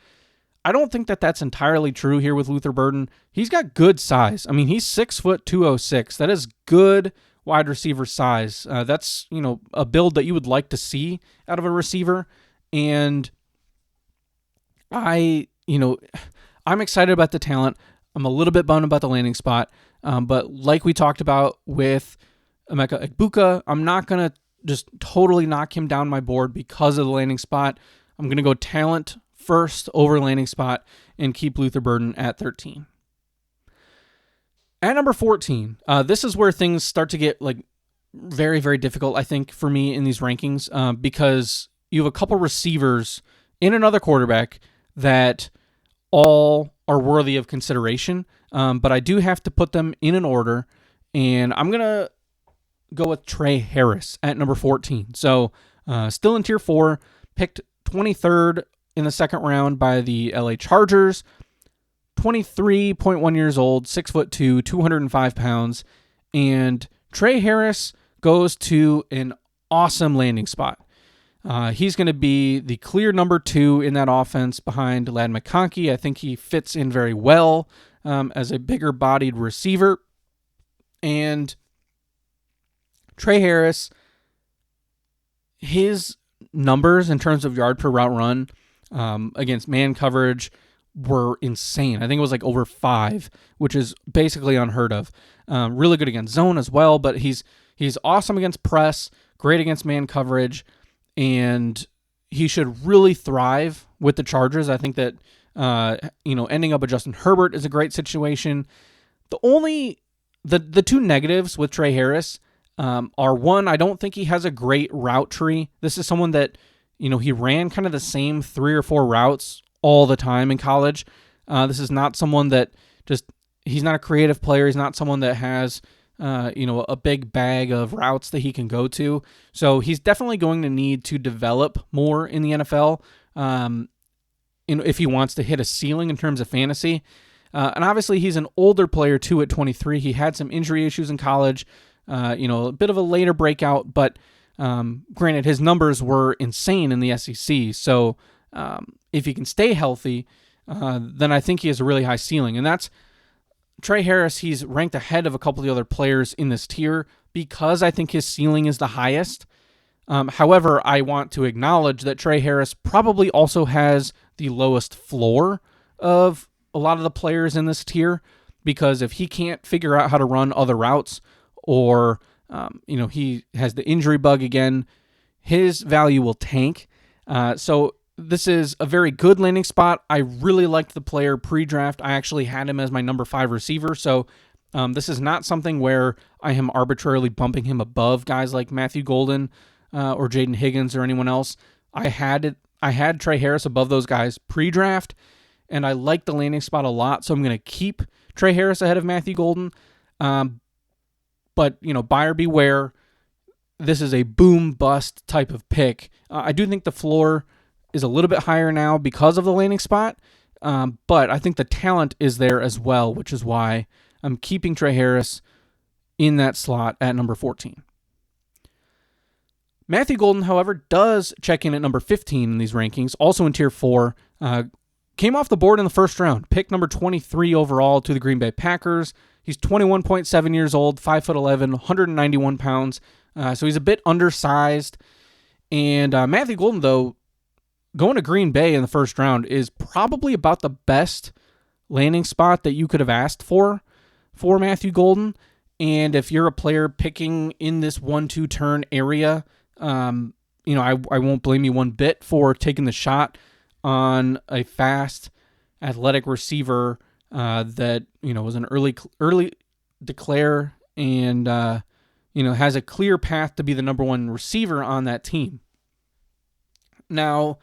S1: I don't think that's entirely true here with Luther Burden. He's got good size. I mean, he's 6 foot 206. That is good wide receiver size. That's, a build that you would like to see out of a receiver. And I'm excited about the talent. I'm a little bit bummed about the landing spot. But like we talked about with Emeka Egbuka, I'm not going to just totally knock him down my board because of the landing spot. I'm going to go talent first over landing spot and keep Luther Burden at 13. At number 14, this is where things start to get very, very difficult, I think, for me in these rankings, because you have a couple receivers and another quarterback that all are worthy of consideration, but I do have to put them in an order, and I'm going to go with Trey Harris at number 14. So still in Tier 4, picked 23rd in the second round by the LA Chargers, 23.1 years old, 6'2", 205 pounds, and Trey Harris goes to an awesome landing spot. He's going to be the clear number 2 in that offense behind Ladd McConkey. I think he fits in very well as a bigger-bodied receiver. And Trey Harris, his numbers in terms of yard per route run against man coverage were insane. I think it was over 5, which is basically unheard of. Really good against zone as well, but he's awesome against press, great against man coverage, and he should really thrive with the Chargers. I think that, ending up with Justin Herbert is a great situation. The two negatives with Trey Harris are, one, I don't think he has a great route tree. This is someone that, he ran kind of the same 3 or 4 routes all the time in college. This is not someone that he's not a creative player. He's not someone that has, a big bag of routes that he can go to. So he's definitely going to need to develop more in the NFL if he wants to hit a ceiling in terms of fantasy. And obviously he's an older player too at 23. He had some injury issues in college, a bit of a later breakout, but granted his numbers were insane in the SEC. So if he can stay healthy, then I think he has a really high ceiling. And that's Trey Harris. He's ranked ahead of a couple of the other players in this tier because I think his ceiling is the highest. However, I want to acknowledge that Trey Harris probably also has the lowest floor of a lot of the players in this tier, because if he can't figure out how to run other routes, or he has the injury bug again, his value will tank. So this is a very good landing spot. I really liked the player pre-draft. I actually had him as my number 5 receiver. So this is not something where I am arbitrarily bumping him above guys like Matthew Golden or Jaden Higgins or anyone else. I had Trey Harris above those guys pre-draft, and I like the landing spot a lot. So I'm going to keep Trey Harris ahead of Matthew Golden. But buyer beware. This is a boom bust type of pick. I do think the floor is a little bit higher now because of the landing spot, but I think the talent is there as well, which is why I'm keeping Trey Harris in that slot at number 14. Matthew Golden, however, does check in at number 15 in these rankings, also in Tier 4. Came off the board in the first round, pick number 23 overall to the Green Bay Packers. He's 21.7 years old, 5'11", 191 pounds, so he's a bit undersized. And Matthew Golden, though, going to Green Bay in the first round is probably about the best landing spot that you could have asked for Matthew Golden. And if you're a player picking in this 1-2 turn area, I won't blame you one bit for taking the shot on a fast, athletic receiver that was an early declare and has a clear path to be the number 1 receiver on that team. Now,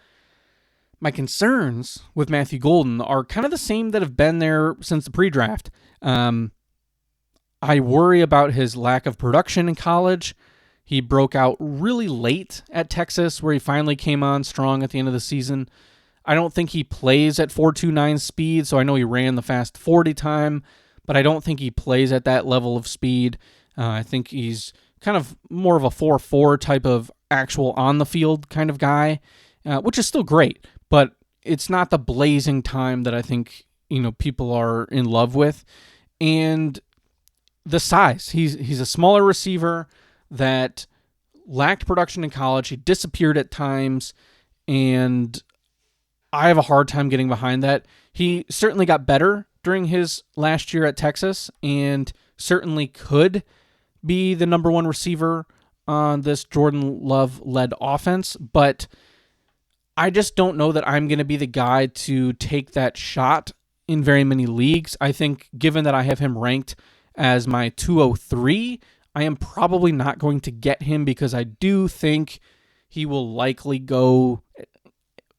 S1: my concerns with Matthew Golden are kind of the same that have been there since the pre-draft. I worry about his lack of production in college. He broke out really late at Texas, where he finally came on strong at the end of the season. I don't think he plays at 4.29 speed, so I know he ran the fast 40 time, but I don't think he plays at that level of speed. I think he's kind of more of a 4.4 type of actual on-the-field kind of guy, which is still great, but it's not the blazing time that I think people are in love with. And the size. He's a smaller receiver that lacked production in college. He disappeared at times, and I have a hard time getting behind that. He certainly got better during his last year at Texas and certainly could be the number 1 receiver on this Jordan Love-led offense, but I just don't know that I'm going to be the guy to take that shot in very many leagues. I think given that I have him ranked as my 203, I am probably not going to get him because I do think he will likely go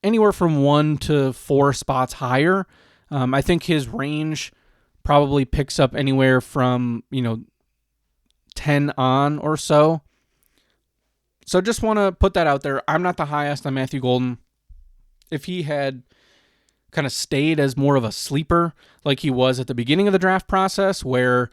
S1: anywhere from 1 to 4 spots higher. I think his range probably picks up anywhere from 10 on or so. So just want to put that out there. I'm not the highest on Matthew Golden. If he had kind of stayed as more of a sleeper like he was at the beginning of the draft process, where,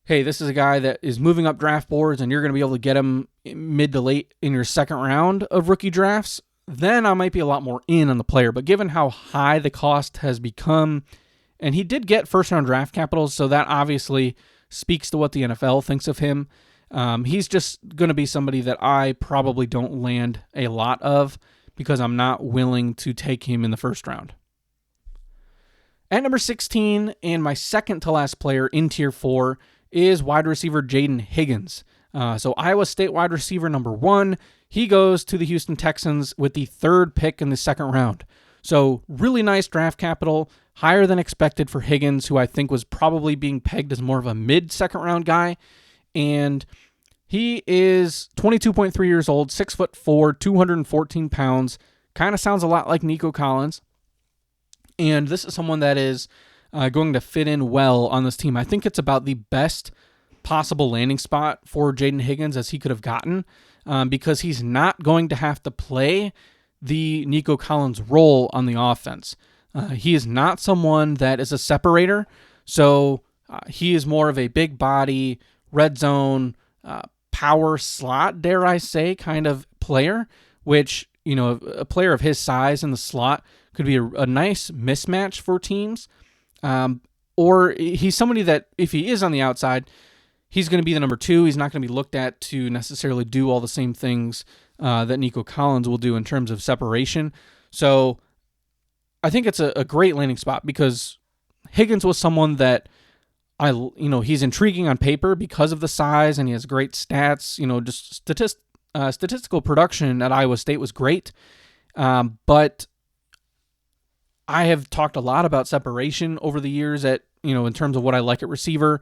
S1: hey, this is a guy that is moving up draft boards and you're going to be able to get him mid to late in your second round of rookie drafts, then I might be a lot more in on the player. But given how high the cost has become, and he did get first-round draft capital, so that obviously speaks to what the NFL thinks of him. He's just going to be somebody that I probably don't land a lot of because I'm not willing to take him in the first round. At number 16, and my second to last player in Tier 4, is wide receiver Jaden Higgins. So Iowa State wide receiver number 1, he goes to the Houston Texans with the 3rd pick in the 2nd round. So really nice draft capital, higher than expected for Higgins, who I think was probably being pegged as more of a mid-2nd round guy. And he is 22.3 years old, 6'4", 214 pounds. Kind of sounds a lot like Nico Collins. And this is someone that is going to fit in well on this team. I think it's about the best possible landing spot for Jaden Higgins as he could have gotten, because he's not going to have to play the Nico Collins role on the offense. He is not someone that is a separator, so he is more of a big body, red zone, power slot, dare I say, kind of player, which, a player of his size in the slot could be a nice mismatch for teams. Or he's somebody that, if he is on the outside, he's going to be the number 2. He's not going to be looked at to necessarily do all the same things that Nico Collins will do in terms of separation. So I think it's a great landing spot because Higgins was someone that he's intriguing on paper because of the size and he has great stats. Just statistical production at Iowa State was great. But I have talked a lot about separation over the years in terms of what I like at receiver.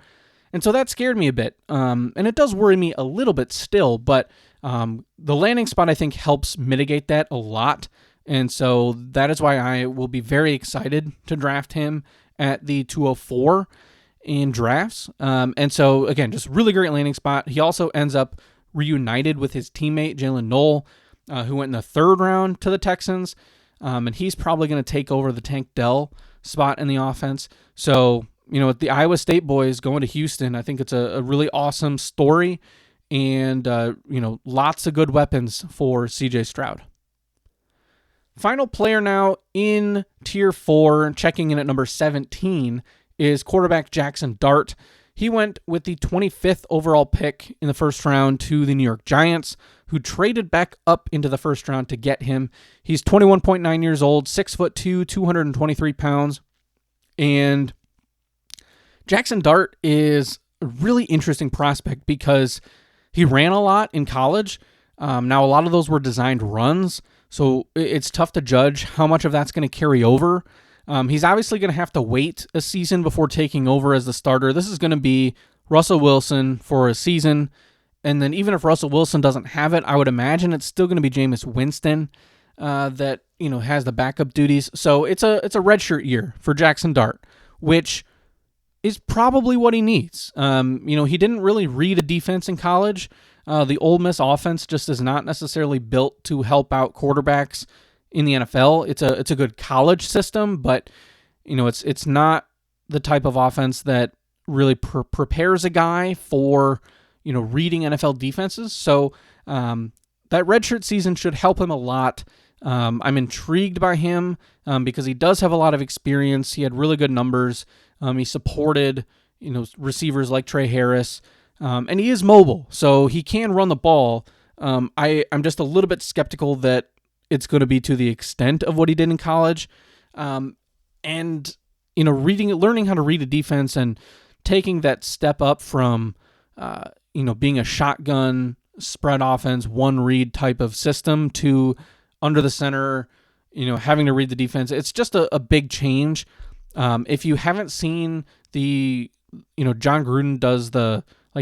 S1: And so that scared me a bit. And it does worry me a little bit still, but the landing spot I think helps mitigate that a lot. And so that is why I will be very excited to draft him at the 204 in drafts. And so again, just really great landing spot. He also ends up reunited with his teammate, Jalen Knoll, who went in the 3rd round to the Texans. And he's probably going to take over the Tank Dell spot in the offense. So, with the Iowa State boys going to Houston, I think it's a really awesome story and, lots of good weapons for CJ Stroud. Final player now in Tier 4, checking in at number 17, is quarterback Jackson Dart. He went with the 25th overall pick in the 1st round to the New York Giants, who traded back up into the 1st round to get him. He's 21.9 years old, 6'2", 223 pounds. And Jackson Dart is a really interesting prospect because he ran a lot in college. Now, a lot of those were designed runs, so it's tough to judge how much of that's going to carry over. He's obviously going to have to wait a season before taking over as the starter. This is going to be Russell Wilson for a season. And then even if Russell Wilson doesn't have it, I would imagine it's still going to be Jameis Winston that has the backup duties. So it's a redshirt year for Jackson Dart, which is probably what he needs. He didn't really read a defense in college. The Ole Miss offense just is not necessarily built to help out quarterbacks in the NFL. It's a good college system, but it's not the type of offense that really prepares a guy for reading NFL defenses. So that redshirt season should help him a lot. I'm intrigued by him because he does have a lot of experience. He had really good numbers. He supported receivers like Trey Harris, and he is mobile, so he can run the ball. I'm just a little bit skeptical that it's going to be to the extent of what he did in college. And learning how to read a defense and taking that step up from being a shotgun spread offense, one read type of system to under the center, having to read the defense. It's just a big change. If you haven't seen John Gruden does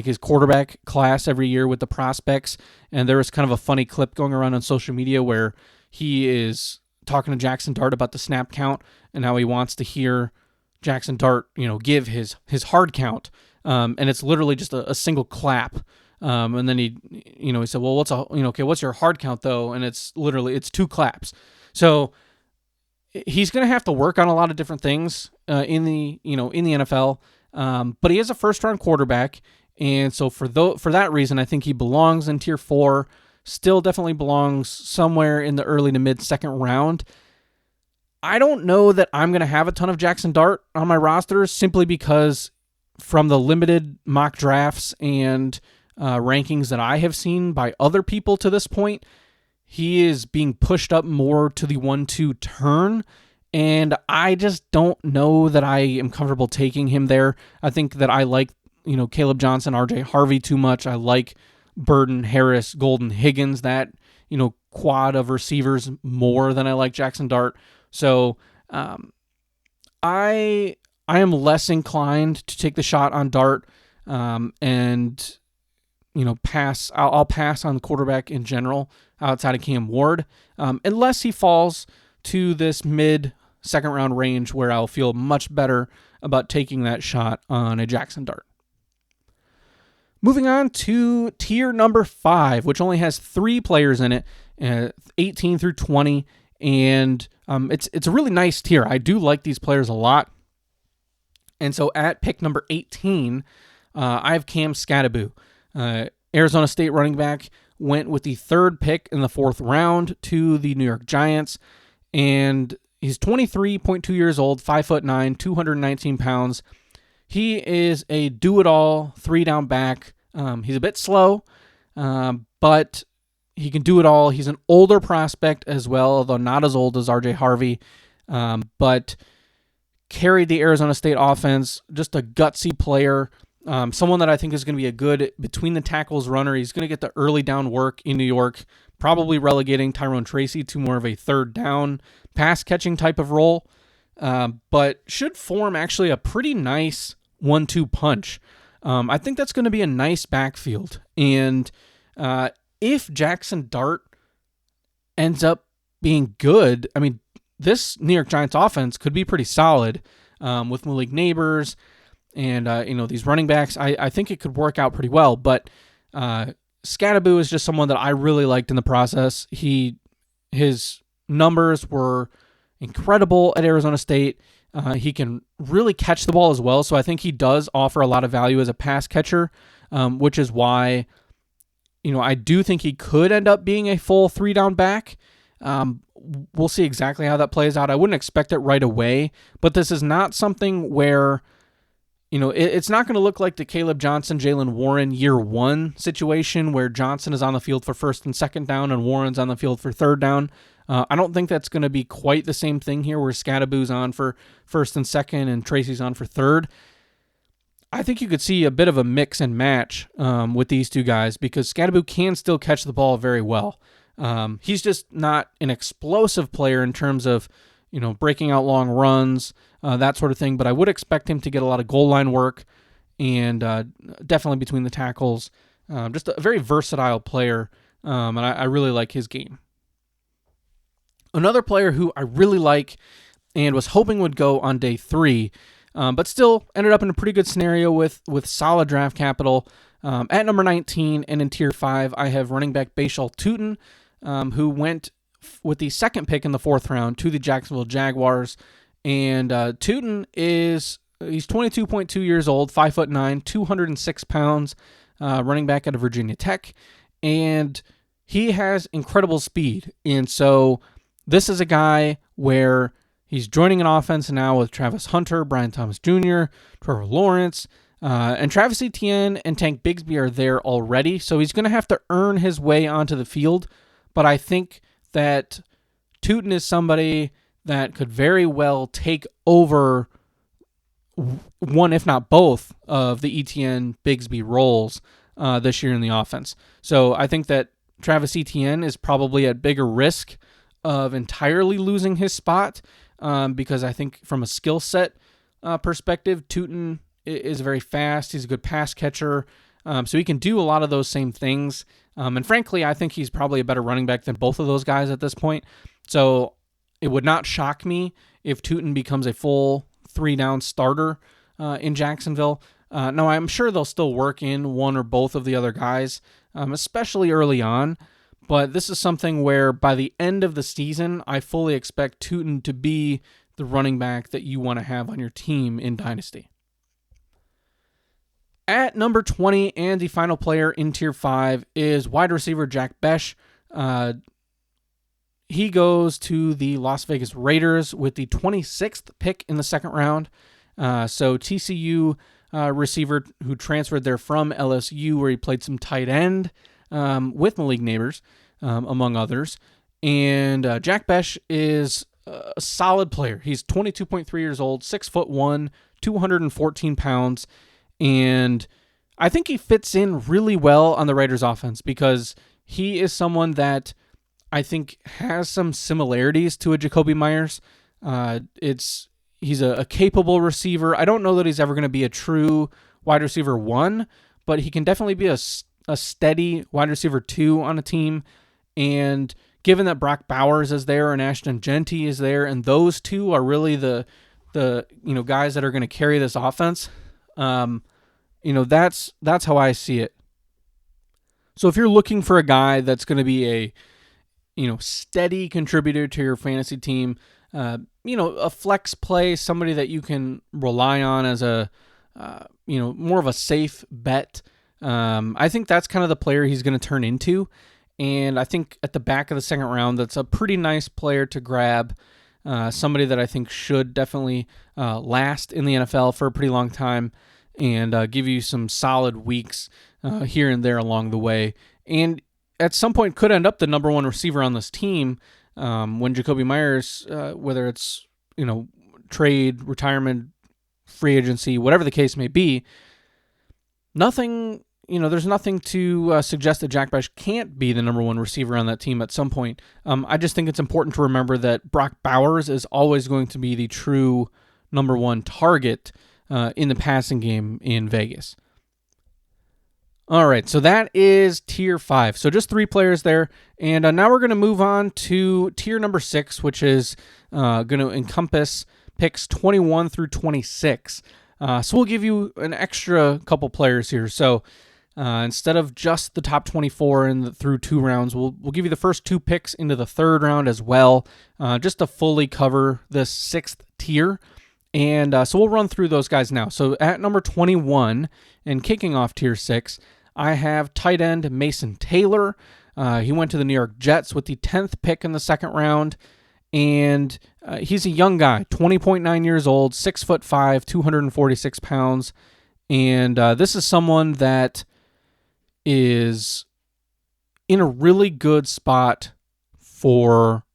S1: his quarterback class every year with the prospects, and there was kind of a funny clip going around on social media where he is talking to Jackson Dart about the snap count and how he wants to hear Jackson Dart, give his hard count. And it's literally just a single clap. And then he said, well, what's your hard count though? And it's 2 claps. So he's going to have to work on a lot of different things, in the NFL. But he is a 1st round quarterback. And so for that reason, I think he belongs in Tier 4, still definitely belongs somewhere in the early to mid 2nd round. I don't know that I'm going to have a ton of Jackson Dart on my roster simply because from the limited mock drafts and rankings that I have seen by other people to this point, he is being pushed up more to the 1-2 turn, and I just don't know that I am comfortable taking him there. I think that I like, Caleb Johnson, RJ Harvey too much. I like Burden, Harris, Golden, Higgins, that, quad of receivers more than I like Jackson Dart. So I am less inclined to take the shot on Dart and pass. I'll pass on the quarterback in general outside of Cam Ward, unless he falls to this mid second round range where I'll feel much better about taking that shot on a Jackson Dart. Moving on to tier number 5, which only has 3 players in it, 18 through 20, and it's a really nice tier. I do like these players a lot. And so at pick number 18, I have Cam Skadaboo. Arizona State running back, went with the 3rd pick in the 4th round to the New York Giants, and he's 23.2 years old, 5'9", 219 pounds. He is a do-it-all 3-down back. He's a bit slow, but he can do it all. He's an older prospect as well, although not as old as R.J. Harvey, but carried the Arizona State offense. Just a gutsy player, someone that I think is going to be a good between-the-tackles runner. He's going to get the early down work in New York, probably relegating Tyrone Tracy to more of a 3rd down pass-catching type of role, but should form actually a pretty nice 1-2 punch. I think that's going to be a nice backfield. And if Jackson Dart ends up being good, I mean, this New York Giants offense could be pretty solid with Malik Neighbors and, these running backs. I think it could work out pretty well. But Skadaboo is just someone that I really liked in the process. His numbers were incredible at Arizona State. He can really catch the ball as well, so I think he does offer a lot of value as a pass catcher, which is why, I do think he could end up being a full 3-down back. We'll see exactly how that plays out. I wouldn't expect it right away, but this is not something where, it's not going to look like the Caleb Johnson, Jalen Warren year 1 situation where Johnson is on the field for 1st and 2nd down and Warren's on the field for 3rd down. I don't think that's going to be quite the same thing here where Skadaboo's on for 1st and 2nd and Tracy's on for 3rd. I think you could see a bit of a mix and match with these two guys because Skadaboo can still catch the ball very well. He's just not an explosive player in terms of, breaking out long runs, that sort of thing, but I would expect him to get a lot of goal line work and definitely between the tackles. Just a very versatile player, and I really like his game. Another player who I really like and was hoping would go on day 3, but still ended up in a pretty good scenario with solid draft capital. At number 19 and in tier 5, I have running back Bashal Tutin, who went with the 2nd pick in the 4th round to the Jacksonville Jaguars. And Tutin he's 22.2 years old, 5'9", 206 pounds, running back out of Virginia Tech. And he has incredible speed. And so this is a guy where he's joining an offense now with Travis Hunter, Brian Thomas Jr., Trevor Lawrence, and Travis Etienne and Tank Bigsby are there already. So he's going to have to earn his way onto the field. But I think that Tutin is somebody that could very well take over one, if not both, of the Etienne Bigsby roles this year in the offense. So I think that Travis Etienne is probably at bigger risk of entirely losing his spot because I think from a skill set perspective, Tutin is very fast. He's a good pass catcher, so he can do a lot of those same things. And frankly, I think he's probably a better running back than both of those guys at this point. So it would not shock me if Tutin becomes a full 3-down starter in Jacksonville. Now, I'm sure they'll still work in one or both of the other guys, especially early on. But this is something where by the end of the season, I fully expect Tutin to be the running back that you want to have on your team in Dynasty. At number 20 and the final player in Tier 5 is wide receiver Jack Besh. He goes to the Las Vegas Raiders with the 26th pick in the 2nd round. So TCU receiver who transferred there from LSU where he played some tight end with Malik Neighbors, among others. And Jack Besh is a solid player. He's 22.3 years old, 6'1", 214 pounds. And I think he fits in really well on the Raiders offense because he is someone that I think has some similarities to a Jacoby Myers. He's a capable receiver. I don't know that he's ever going to be a true wide receiver 1, but he can definitely be a steady wide receiver 2 on a team. And given that Brock Bowers is there and Ashton Genty is there, and those two are really the guys that are going to carry this offense, that's how I see it. So if you're looking for a guy that's going to be a steady contributor to your fantasy team, a flex play, somebody that you can rely on as a more of a safe bet, I think that's kind of the player he's going to turn into. And I think at the back of the second round, that's a pretty nice player to grab. Somebody that I think should definitely last in the NFL for a pretty long time and give you some solid weeks here and there along the way. And at some point could end up the number 1 receiver on this team when Jacoby Myers, whether it's trade, retirement, free agency, whatever the case may be, there's nothing to suggest that Jack Bash can't be the number 1 receiver on that team at some point. I just think it's important to remember that Brock Bowers is always going to be the true number 1 target in the passing game in Vegas. All right, so that is tier 5. So just 3 players there. And now we're going to move on to tier number 6, which is going to encompass picks 21 through 26. So we'll give you an extra couple players here. So instead of just the top 24 through 2 rounds, we'll give you the first 2 picks into the 3rd round as well, just to fully cover this 6th tier. And so we'll run through those guys now. So at number 21 and kicking off tier 6, I have tight end Mason Taylor. He went to the New York Jets with the 10th pick in the 2nd round. And he's a young guy, 20.9 years old, 6'5", 246 pounds. And this is someone that is in a really good spot for,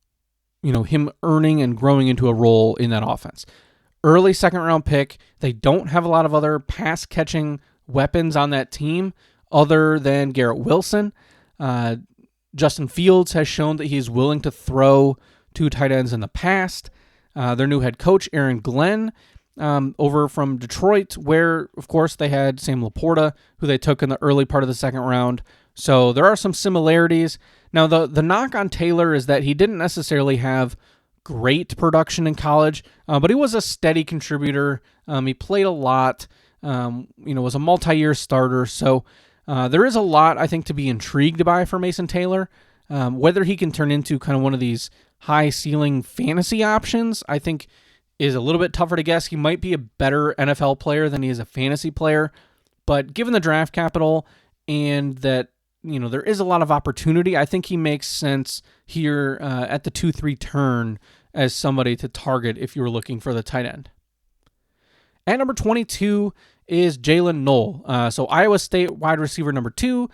S1: him earning and growing into a role in that offense. Early 2nd round pick. They don't have a lot of other pass catching weapons on that team other than Garrett Wilson. Justin Fields has shown that he's willing to throw 2 tight ends in the past. Their new head coach, Aaron Glenn, over from Detroit, where, of course, they had Sam Laporta, who they took in the early part of the 2nd round. So there are some similarities. Now, the knock on Taylor is that he didn't necessarily have great production in college, but he was a steady contributor. He played a lot, was a multi-year starter. So there is a lot, I think, to be intrigued by for Mason Taylor. Whether he can turn into kind of one of these high-ceiling fantasy options, I think, is a little bit tougher to guess. He might be a better NFL player than he is a fantasy player, but given the draft capital and that, there is a lot of opportunity, I think he makes sense here at the 2-3 turn as somebody to target if you were looking for the tight end. At number 22 is Jalen Knoll. So Iowa State wide receiver number 2.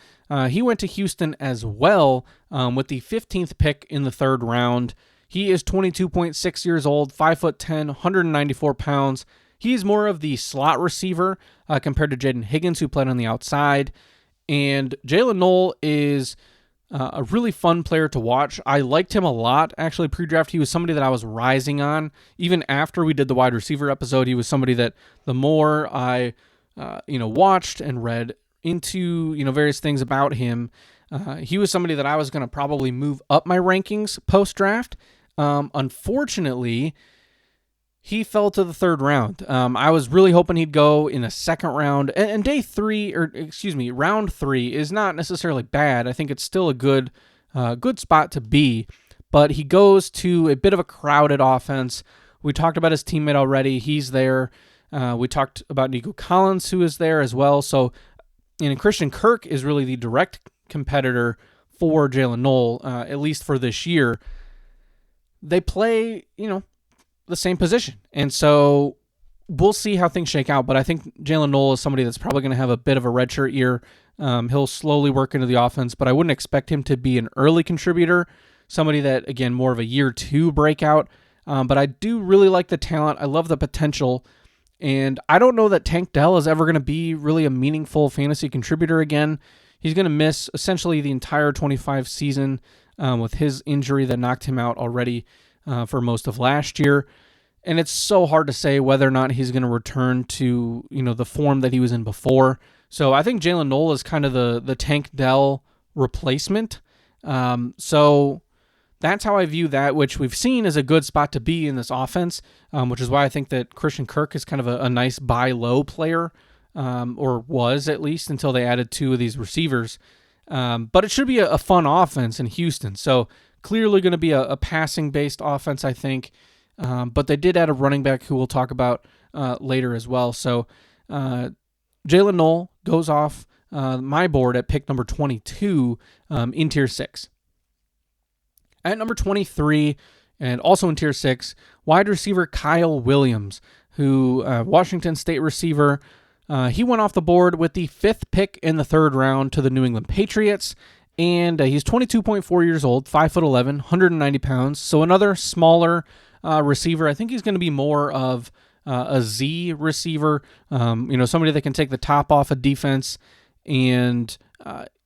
S1: He went to Houston as well with the 15th pick in the 3rd round. He is 22.6 years old, 5'10", 194 pounds. He's more of the slot receiver compared to Jaden Higgins, who played on the outside. And Jalen Knoll is a really fun player to watch. I liked him a lot, actually, pre-draft. He was somebody that I was rising on. Even after we did the wide receiver episode, he was somebody that the more I watched and read into various things about him, he was somebody that I was going to probably move up my rankings post-draft. Unfortunately, he fell to the 3rd round. I was really hoping he'd go in the 2nd round. And round 3 is not necessarily bad. I think it's still a good spot to be. But he goes to a bit of a crowded offense. We talked about his teammate already. He's there. We talked about Nico Collins, who is there as well. So, Christian Kirk is really the direct competitor for Jalen Knoll, at least for this year. They play, the same position. And so we'll see how things shake out. But I think Jalen Knoll is somebody that's probably going to have a bit of a redshirt year. He'll slowly work into the offense, but I wouldn't expect him to be an early contributor. Somebody that, again, more of a year 2 breakout. But I do really like the talent. I love the potential. And I don't know that Tank Dell is ever going to be really a meaningful fantasy contributor again. He's going to miss essentially the entire 25 season with his injury that knocked him out already for most of last year. And it's so hard to say whether or not he's going to return to, the form that he was in before. So I think Jalen Noel is kind of the Tank Dell replacement. So that's how I view that, which we've seen is a good spot to be in this offense, which is why I think that Christian Kirk is kind of a nice buy low player, or was at least until they added two of these receivers. But it should be a fun offense in Houston. So clearly going to be a passing-based offense, I think. But they did add a running back who we'll talk about later as well. So Jalen Noel goes off my board at pick number 22 in Tier 6. At number 23, and also in Tier 6, wide receiver Kyle Williams, who Washington State receiver. He went off the board with the 5th pick in the 3rd round to the New England Patriots. And he's 22.4 years old, 5'11", 190 pounds. So another smaller receiver. I think he's going to be more of a Z receiver, somebody that can take the top off a defense, and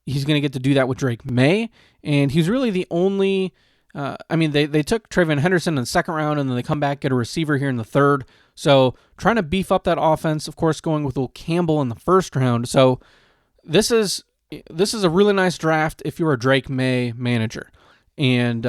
S1: he's going to get to do that with Drake May. And he's really the only, they took Trayvon Henderson in the 2nd round, and then they come back, get a receiver here in the 3rd. So trying to beef up that offense, of course, going with Will Campbell in the 1st round. So this is a really nice draft if you're a Drake May manager. And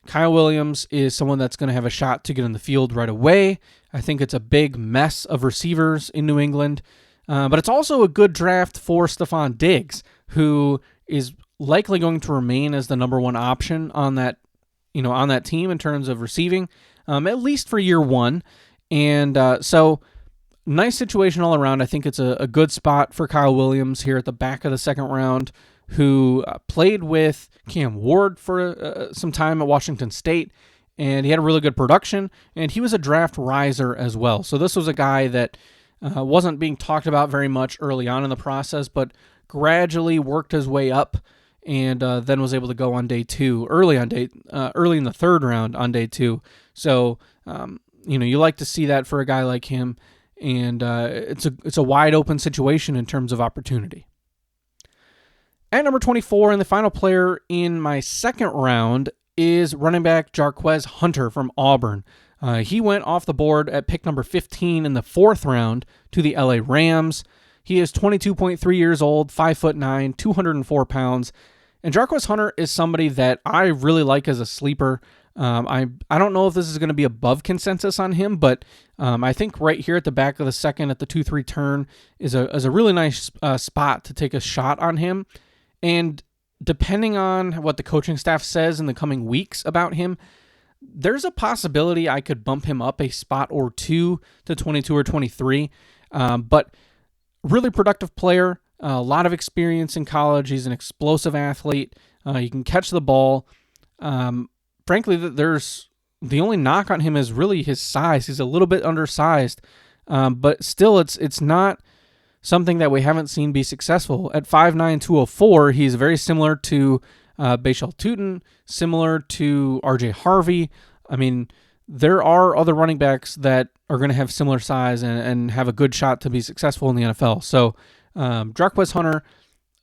S1: Kyle Williams is someone that's going to have a shot to get in the field right away. I think it's a big mess of receivers in New England. But it's also a good draft for Stephon Diggs, who is likely going to remain as the number 1 option on that team in terms of receiving, at least for year 1. And so nice situation all around. I think it's a good spot for Kyle Williams here at the back of the 2nd round, who played with Cam Ward for some time at Washington State, and he had a really good production, and he was a draft riser as well. So this was a guy that wasn't being talked about very much early on in the process, but gradually worked his way up, and then was able to go on day 2, early in the 3rd round on day 2. So you like to see that for a guy like him, and it's a wide open situation in terms of opportunity. At number 24, and the final player in my 2nd round, is running back Jarquez Hunter from Auburn. He went off the board at pick number 15 in the 4th round to the LA Rams. He is 22.3 years old, 5'9", 204 pounds. And Jarquez Hunter is somebody that I really like as a sleeper. I don't know if this is going to be above consensus on him, but I think right here at the back of the 2nd at the 2-3 turn is a really nice spot to take a shot on him. And depending on what the coaching staff says in the coming weeks about him, there's a possibility I could bump him up a spot or 2 to 22 or 23. But really productive player, a lot of experience in college. He's an explosive athlete. He can catch the ball. Frankly, there's the only knock on him is really his size. He's a little bit undersized, but still, it's not something that we haven't seen be successful. At 5'9", 204, he's very similar to Bashal Tutin, similar to R.J. Harvey. I mean, there are other running backs that are going to have similar size and have a good shot to be successful in the NFL. So, Jarquez Hunter,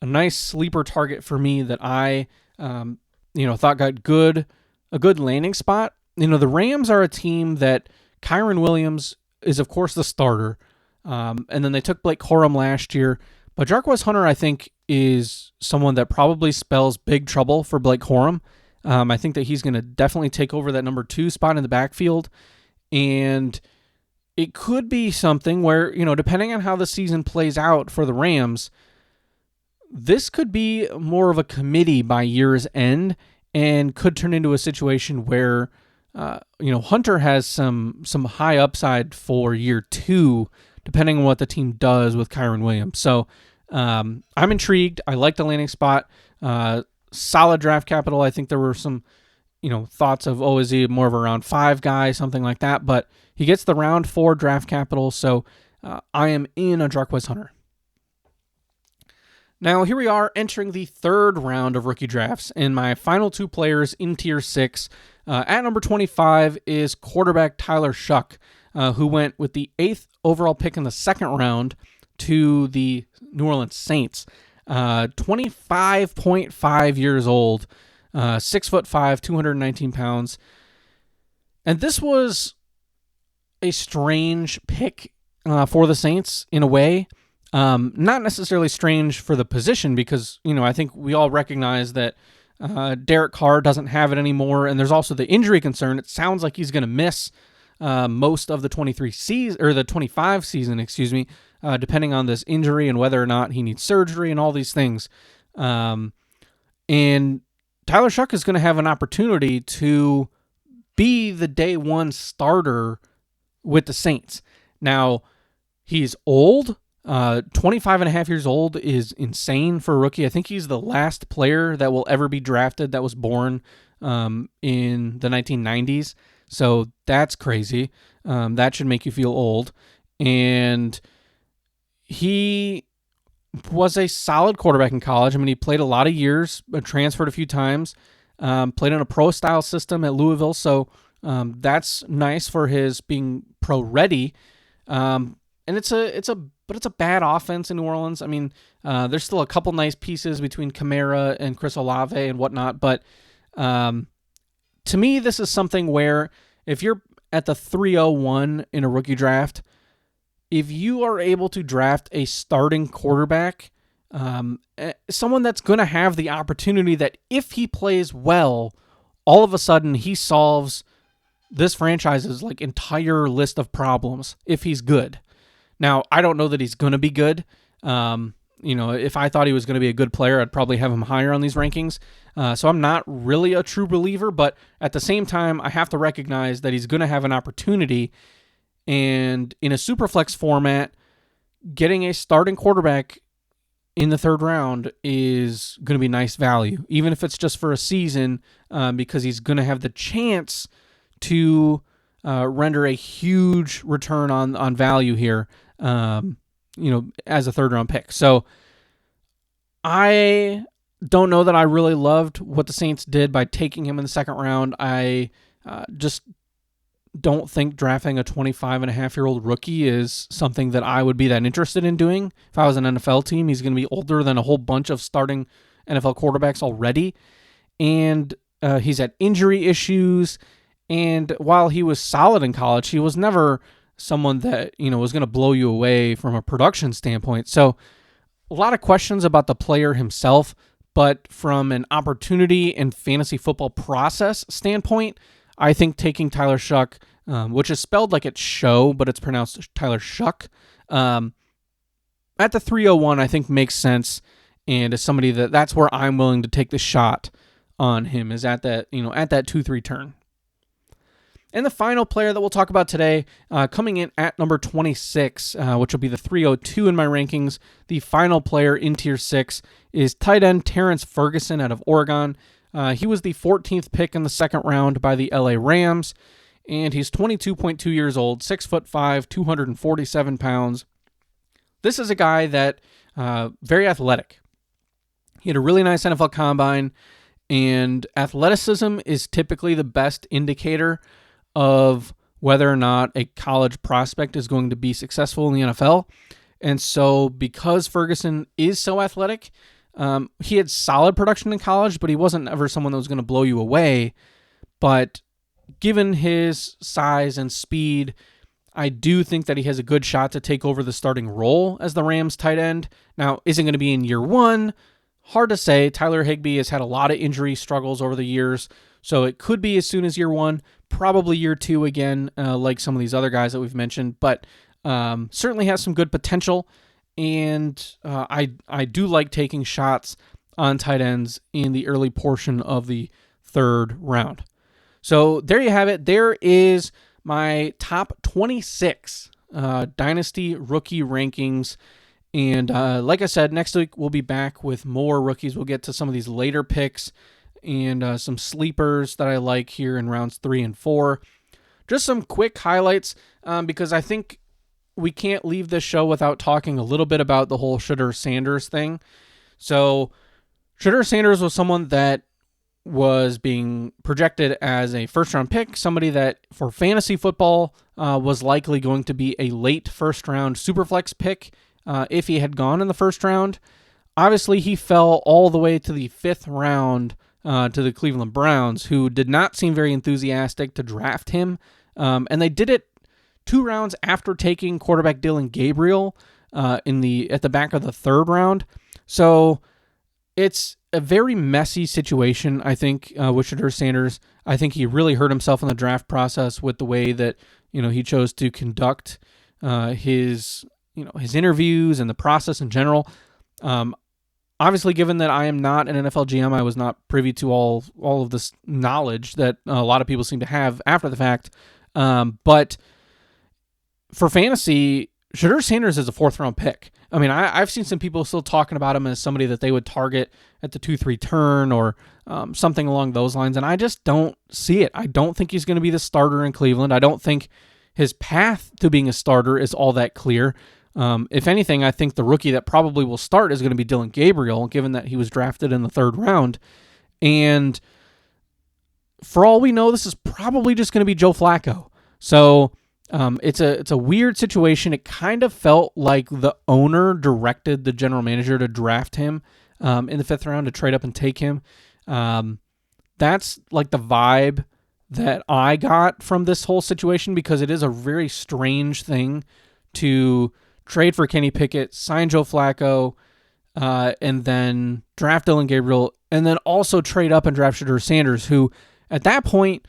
S1: a nice sleeper target for me that I, thought got a good landing spot. The Rams are a team that Kyren Williams is, of course, the starter. And then they took Blake Corum last year. But Jarquez Hunter, I think, is someone that probably spells big trouble for Blake Corum. I think that he's going to definitely take over that number 2 spot in the backfield. And it could be something where, depending on how the season plays out for the Rams, this could be more of a committee by year's end and could turn into a situation where, Hunter has some high upside for year 2, depending on what the team does with Kyren Williams. So I'm intrigued. I like the landing spot. Solid draft capital. I think there were some, thoughts of, is he more of a round 5 guy, something like that. But he gets the round 4 draft capital. So I am in on Jarquez Hunter. Now, here we are entering the 3rd round of rookie drafts, and my final 2 players in Tier 6. At number 25 is quarterback Tyler Shuck, who went with the 8th overall pick in the second round to the New Orleans Saints. 25.5 years old, 6'5", 219 pounds. And this was a strange pick for the Saints in a way. Not necessarily strange for the position because, I think we all recognize that Derek Carr doesn't have it anymore, and there's also the injury concern. It sounds like he's going to miss most of the 25 season, depending on this injury and whether or not he needs surgery and all these things. And Tyler Shough is going to have an opportunity to be the day one starter with the Saints. Now, he's old. 25 and a half years old is insane for a rookie. I think he's the last player that will ever be drafted that was born in the 1990s. So that's crazy. That should make you feel old. And he was a solid quarterback in college. I mean, he played a lot of years, transferred a few times, played in a pro-style system at Louisville. So that's nice for his being pro-ready. And it's a bad offense in New Orleans. I mean, there's still a couple nice pieces between Kamara and Chris Olave and whatnot, but to me, this is something where if you're at the 301 in a rookie draft, if you are able to draft a starting quarterback, someone that's going to have the opportunity that if he plays well, all of a sudden he solves this franchise's entire list of problems if he's good. Now, I don't know that he's going to be good. If I thought he was going to be a good player, I'd probably have him higher on these rankings. So I'm not really a true believer, but at the same time, I have to recognize that he's going to have an opportunity. And in a superflex format, getting a starting quarterback in the third round is going to be nice value, even if it's just for a season, because he's going to have the chance to render a huge return on value here, as a third round pick. So I don't know that I really loved what the Saints did by taking him in the second round. I just don't think drafting a 25-and-a-half-year-old rookie is something that I would be that interested in doing. If I was an NFL team, he's going to be older than a whole bunch of starting NFL quarterbacks already. And he's had injury issues. And while he was solid in college, he was never someone that, was going to blow you away from a production standpoint. So a lot of questions about the player himself, but from an opportunity and fantasy football process standpoint, I think taking Tyler Shough, which is spelled like it's show, but it's pronounced Tyler Shough, at the 301, I think makes sense. And as somebody that's where I'm willing to take the shot on him, is at that, at that 2-3 turn. And the final player that we'll talk about today, coming in at number 26, which will be the 302 in my rankings, the final player in Tier 6 is tight end Terrence Ferguson out of Oregon. He was the 14th pick in the second round by the LA Rams, and he's 22.2 years old, 6'5", 247 pounds. This is a guy that very athletic. He had a really nice NFL combine, and athleticism is typically the best indicator of whether or not a college prospect is going to be successful in the NFL. And so because Ferguson is so athletic, he had solid production in college, but he wasn't ever someone that was going to blow you away. But given his size and speed, I do think that he has a good shot to take over the starting role as the Rams tight end. Now, is it going to be in year one? Hard to say. Tyler Higbee has had a lot of injury struggles over the years, so it could be as soon as year one, probably year two again, like some of these other guys that we've mentioned, but certainly has some good potential. And I do like taking shots on tight ends in the early portion of the third round. So there you have it. There is my top 26 Dynasty rookie rankings. And like I said, next week we'll be back with more rookies. We'll get to some of these later picks and some sleepers that I like here in rounds 3 and 4. Just some quick highlights because I think we can't leave this show without talking a little bit about the whole Shedeur Sanders thing. So Shedeur Sanders was someone that was being projected as a first-round pick, somebody that for fantasy football was likely going to be a late first-round superflex pick if he had gone in the first round. Obviously, he fell all the way to the 5th round to the Cleveland Browns, who did not seem very enthusiastic to draft him. And they did it 2 rounds after taking quarterback Dylan Gabriel at the back of the 3rd round. So it's a very messy situation, I think, with Shedeur Sanders. I think he really hurt himself in the draft process with the way that he chose to conduct his interviews and the process in general. Obviously, given that I am not an NFL GM, I was not privy to all of this knowledge that a lot of people seem to have after the fact. But for fantasy, Shedeur Sanders is a 4th-round pick. I mean, I've seen some people still talking about him as somebody that they would target at the 2-3 turn or something along those lines, and I just don't see it. I don't think he's going to be the starter in Cleveland. I don't think his path to being a starter is all that clear. If anything, I think the rookie that probably will start is going to be Dylan Gabriel, given that he was drafted in the 3rd round. And for all we know, this is probably just going to be Joe Flacco. So it's a weird situation. It kind of felt like the owner directed the general manager to draft him in the 5th round to trade up and take him. That's like the vibe that I got from this whole situation, because it is a very strange thing to trade for Kenny Pickett, sign Joe Flacco, and then draft Dylan Gabriel, and then also trade up and draft Shedeur Sanders, who at that point,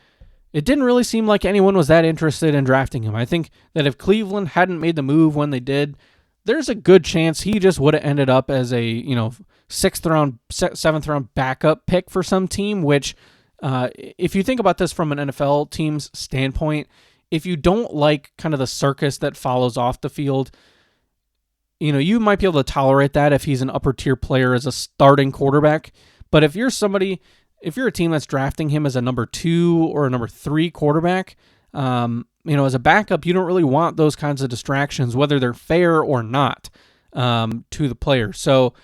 S1: it didn't really seem like anyone was that interested in drafting him. I think that if Cleveland hadn't made the move when they did, there's a good chance he just would have ended up as a 6th round, 7th round backup pick for some team, which if you think about this from an NFL team's standpoint, if you don't like kind of the circus that follows off the field, you might be able to tolerate that if he's an upper tier player as a starting quarterback. But if you're a team that's drafting him as a number 2 or a number 3 quarterback, as a backup, you don't really want those kinds of distractions, whether they're fair or not, to the player. So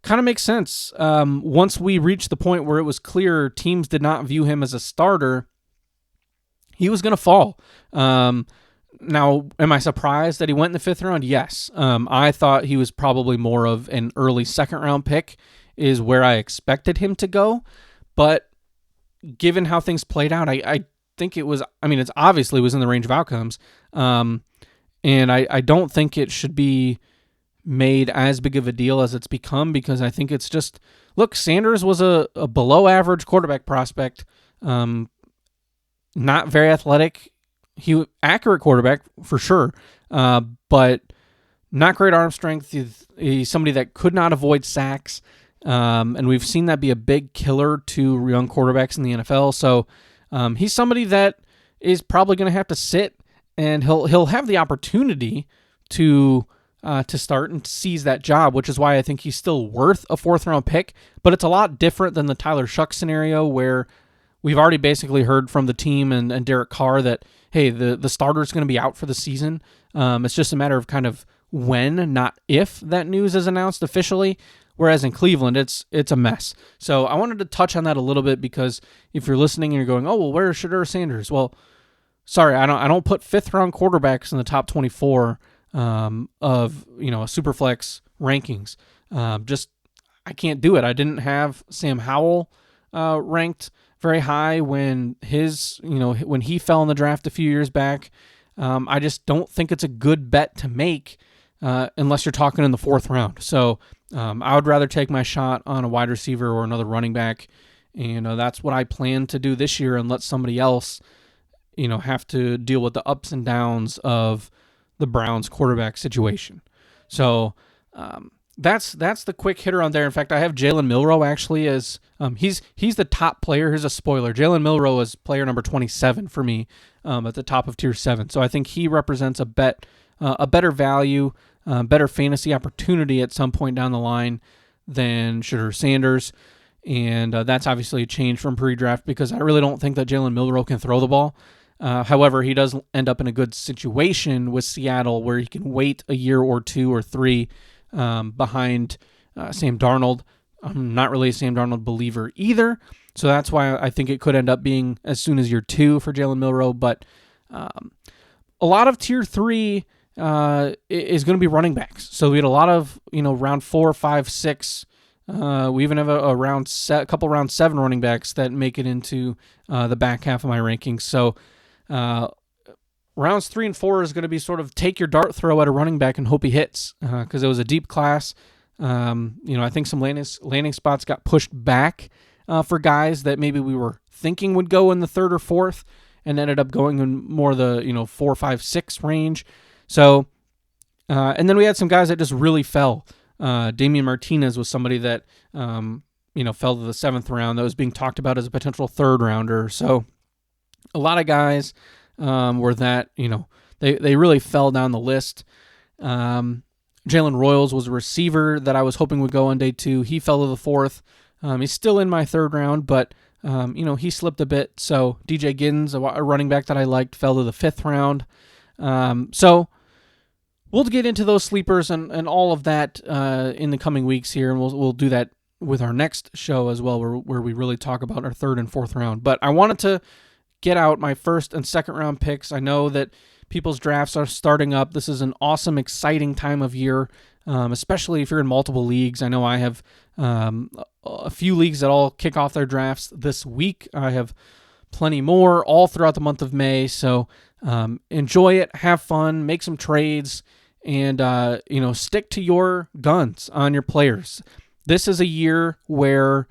S1: kind of makes sense. Once we reached the point where it was clear teams did not view him as a starter, he was going to fall. Now, am I surprised that he went in the 5th round? Yes. I thought he was probably more of an early 2nd round pick is where I expected him to go. But given how things played out, I think it was, it's obviously was in the range of outcomes. And I don't think it should be made as big of a deal as it's become, because I think it's just, look, Sanders was a below average quarterback prospect, not very athletic. Accurate quarterback for sure, but not great arm strength. He's somebody that could not avoid sacks, and we've seen that be a big killer to young quarterbacks in the NFL. So he's somebody that is probably going to have to sit, and he'll have the opportunity to start and seize that job, which is why I think he's still worth a 4th round pick. But it's a lot different than the Tyler Shuck scenario, where we've already basically heard from the team and Derek Carr that, hey, the starter is going to be out for the season. It's just a matter of kind of when, not if, that news is announced officially. Whereas in Cleveland, it's a mess. So I wanted to touch on that a little bit, because if you're listening and you're going, oh, well, where's Shedeur Sanders? Well, sorry, I don't put 5th round quarterbacks in the top 24 of a superflex rankings. I can't do it. I didn't have Sam Howell ranked very high when when he fell in the draft a few years back. I just don't think it's a good bet to make unless you're talking in the 4th round. So I would rather take my shot on a wide receiver or another running back, and that's what I plan to do this year, and let somebody else have to deal with the ups and downs of the Browns quarterback situation. So that's the quick hitter on there. In fact, I have Jalen Milroe actually as he's the top player. Here's a spoiler: Jalen Milroe is player number 27 for me at the top of tier 7. So I think he represents a better value, better fantasy opportunity at some point down the line than Shedeur Sanders. And that's obviously a change from pre-draft, because I really don't think that Jalen Milroe can throw the ball. However, he does end up in a good situation with Seattle where he can wait a year or 2 or 3 behind Sam Darnold. I'm not really a Sam Darnold believer either, So that's why I think it could end up being as soon as year 2 for Jalen Milroe. But a lot of tier 3 is going to be running backs. So we had a lot of, round 4, 5, 6. We even have a couple round 7 running backs that make it into the back half of my rankings. So rounds 3 and 4 is going to be sort of take your dart throw at a running back and hope he hits, because it was a deep class. I think some landing spots got pushed back for guys that maybe we were thinking would go in the 3rd or 4th and ended up going in more the 4, 5, 6 range. So, and then we had some guys that just really fell. Damian Martinez was somebody that fell to the 7th round that was being talked about as a potential 3rd rounder. So a lot of guys were that, they really fell down the list. Jalen Royals was a receiver that I was hoping would go on day 2. He fell to the 4th. He's still in my 3rd round, but he slipped a bit. So DJ Giddens, a running back that I liked, fell to the 5th round. So we'll get into those sleepers and all of that in the coming weeks here, and we'll do that with our next show as well, where we really talk about our 3rd and 4th round. But I wanted to get out my 1st and 2nd round picks. I know that people's drafts are starting up. This is an awesome, exciting time of year, especially if you're in multiple leagues. I know I have a few leagues that all kick off their drafts this week. I have plenty more all throughout the month of May. So enjoy it, have fun, make some trades, and stick to your guns on your players. This is a year where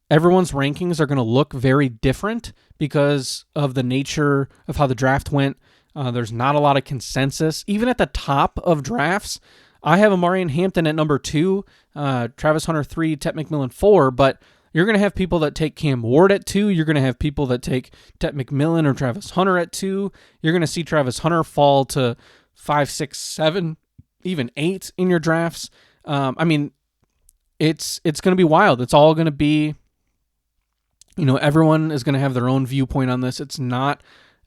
S1: everyone's rankings are going to look very different because of the nature of how the draft went. There's not a lot of consensus. Even at the top of drafts, I have Amarian Hampton at number 2, Travis Hunter 3, Tet McMillan 4, but you're going to have people that take Cam Ward at 2. You're going to have people that take Tet McMillan or Travis Hunter at 2. You're going to see Travis Hunter fall to 5, 6, 7, even 8 in your drafts. It's going to be wild. It's all going to be, everyone is going to have their own viewpoint on this. It's not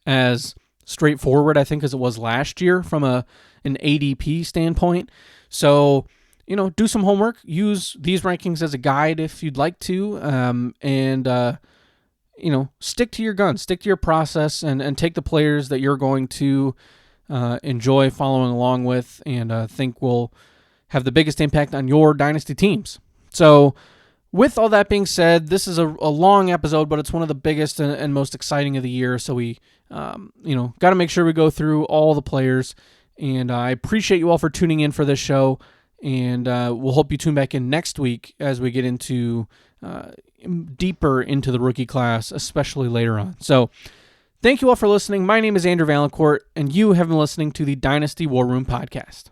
S1: as straightforward, I think, as it was last year from an ADP standpoint. So, do some homework. Use these rankings as a guide if you'd like to, and stick to your guns, stick to your process, and take the players that you're going to enjoy following along with, and think will have the biggest impact on your dynasty teams. So, with all that being said, this is a long episode, but it's one of the biggest and most exciting of the year. So we, got to make sure we go through all the players. And I appreciate you all for tuning in for this show. And we'll hope you tune back in next week as we get into deeper into the rookie class, especially later on. So thank you all for listening. My name is Andrew Valancourt, and you have been listening to the Dynasty War Room podcast.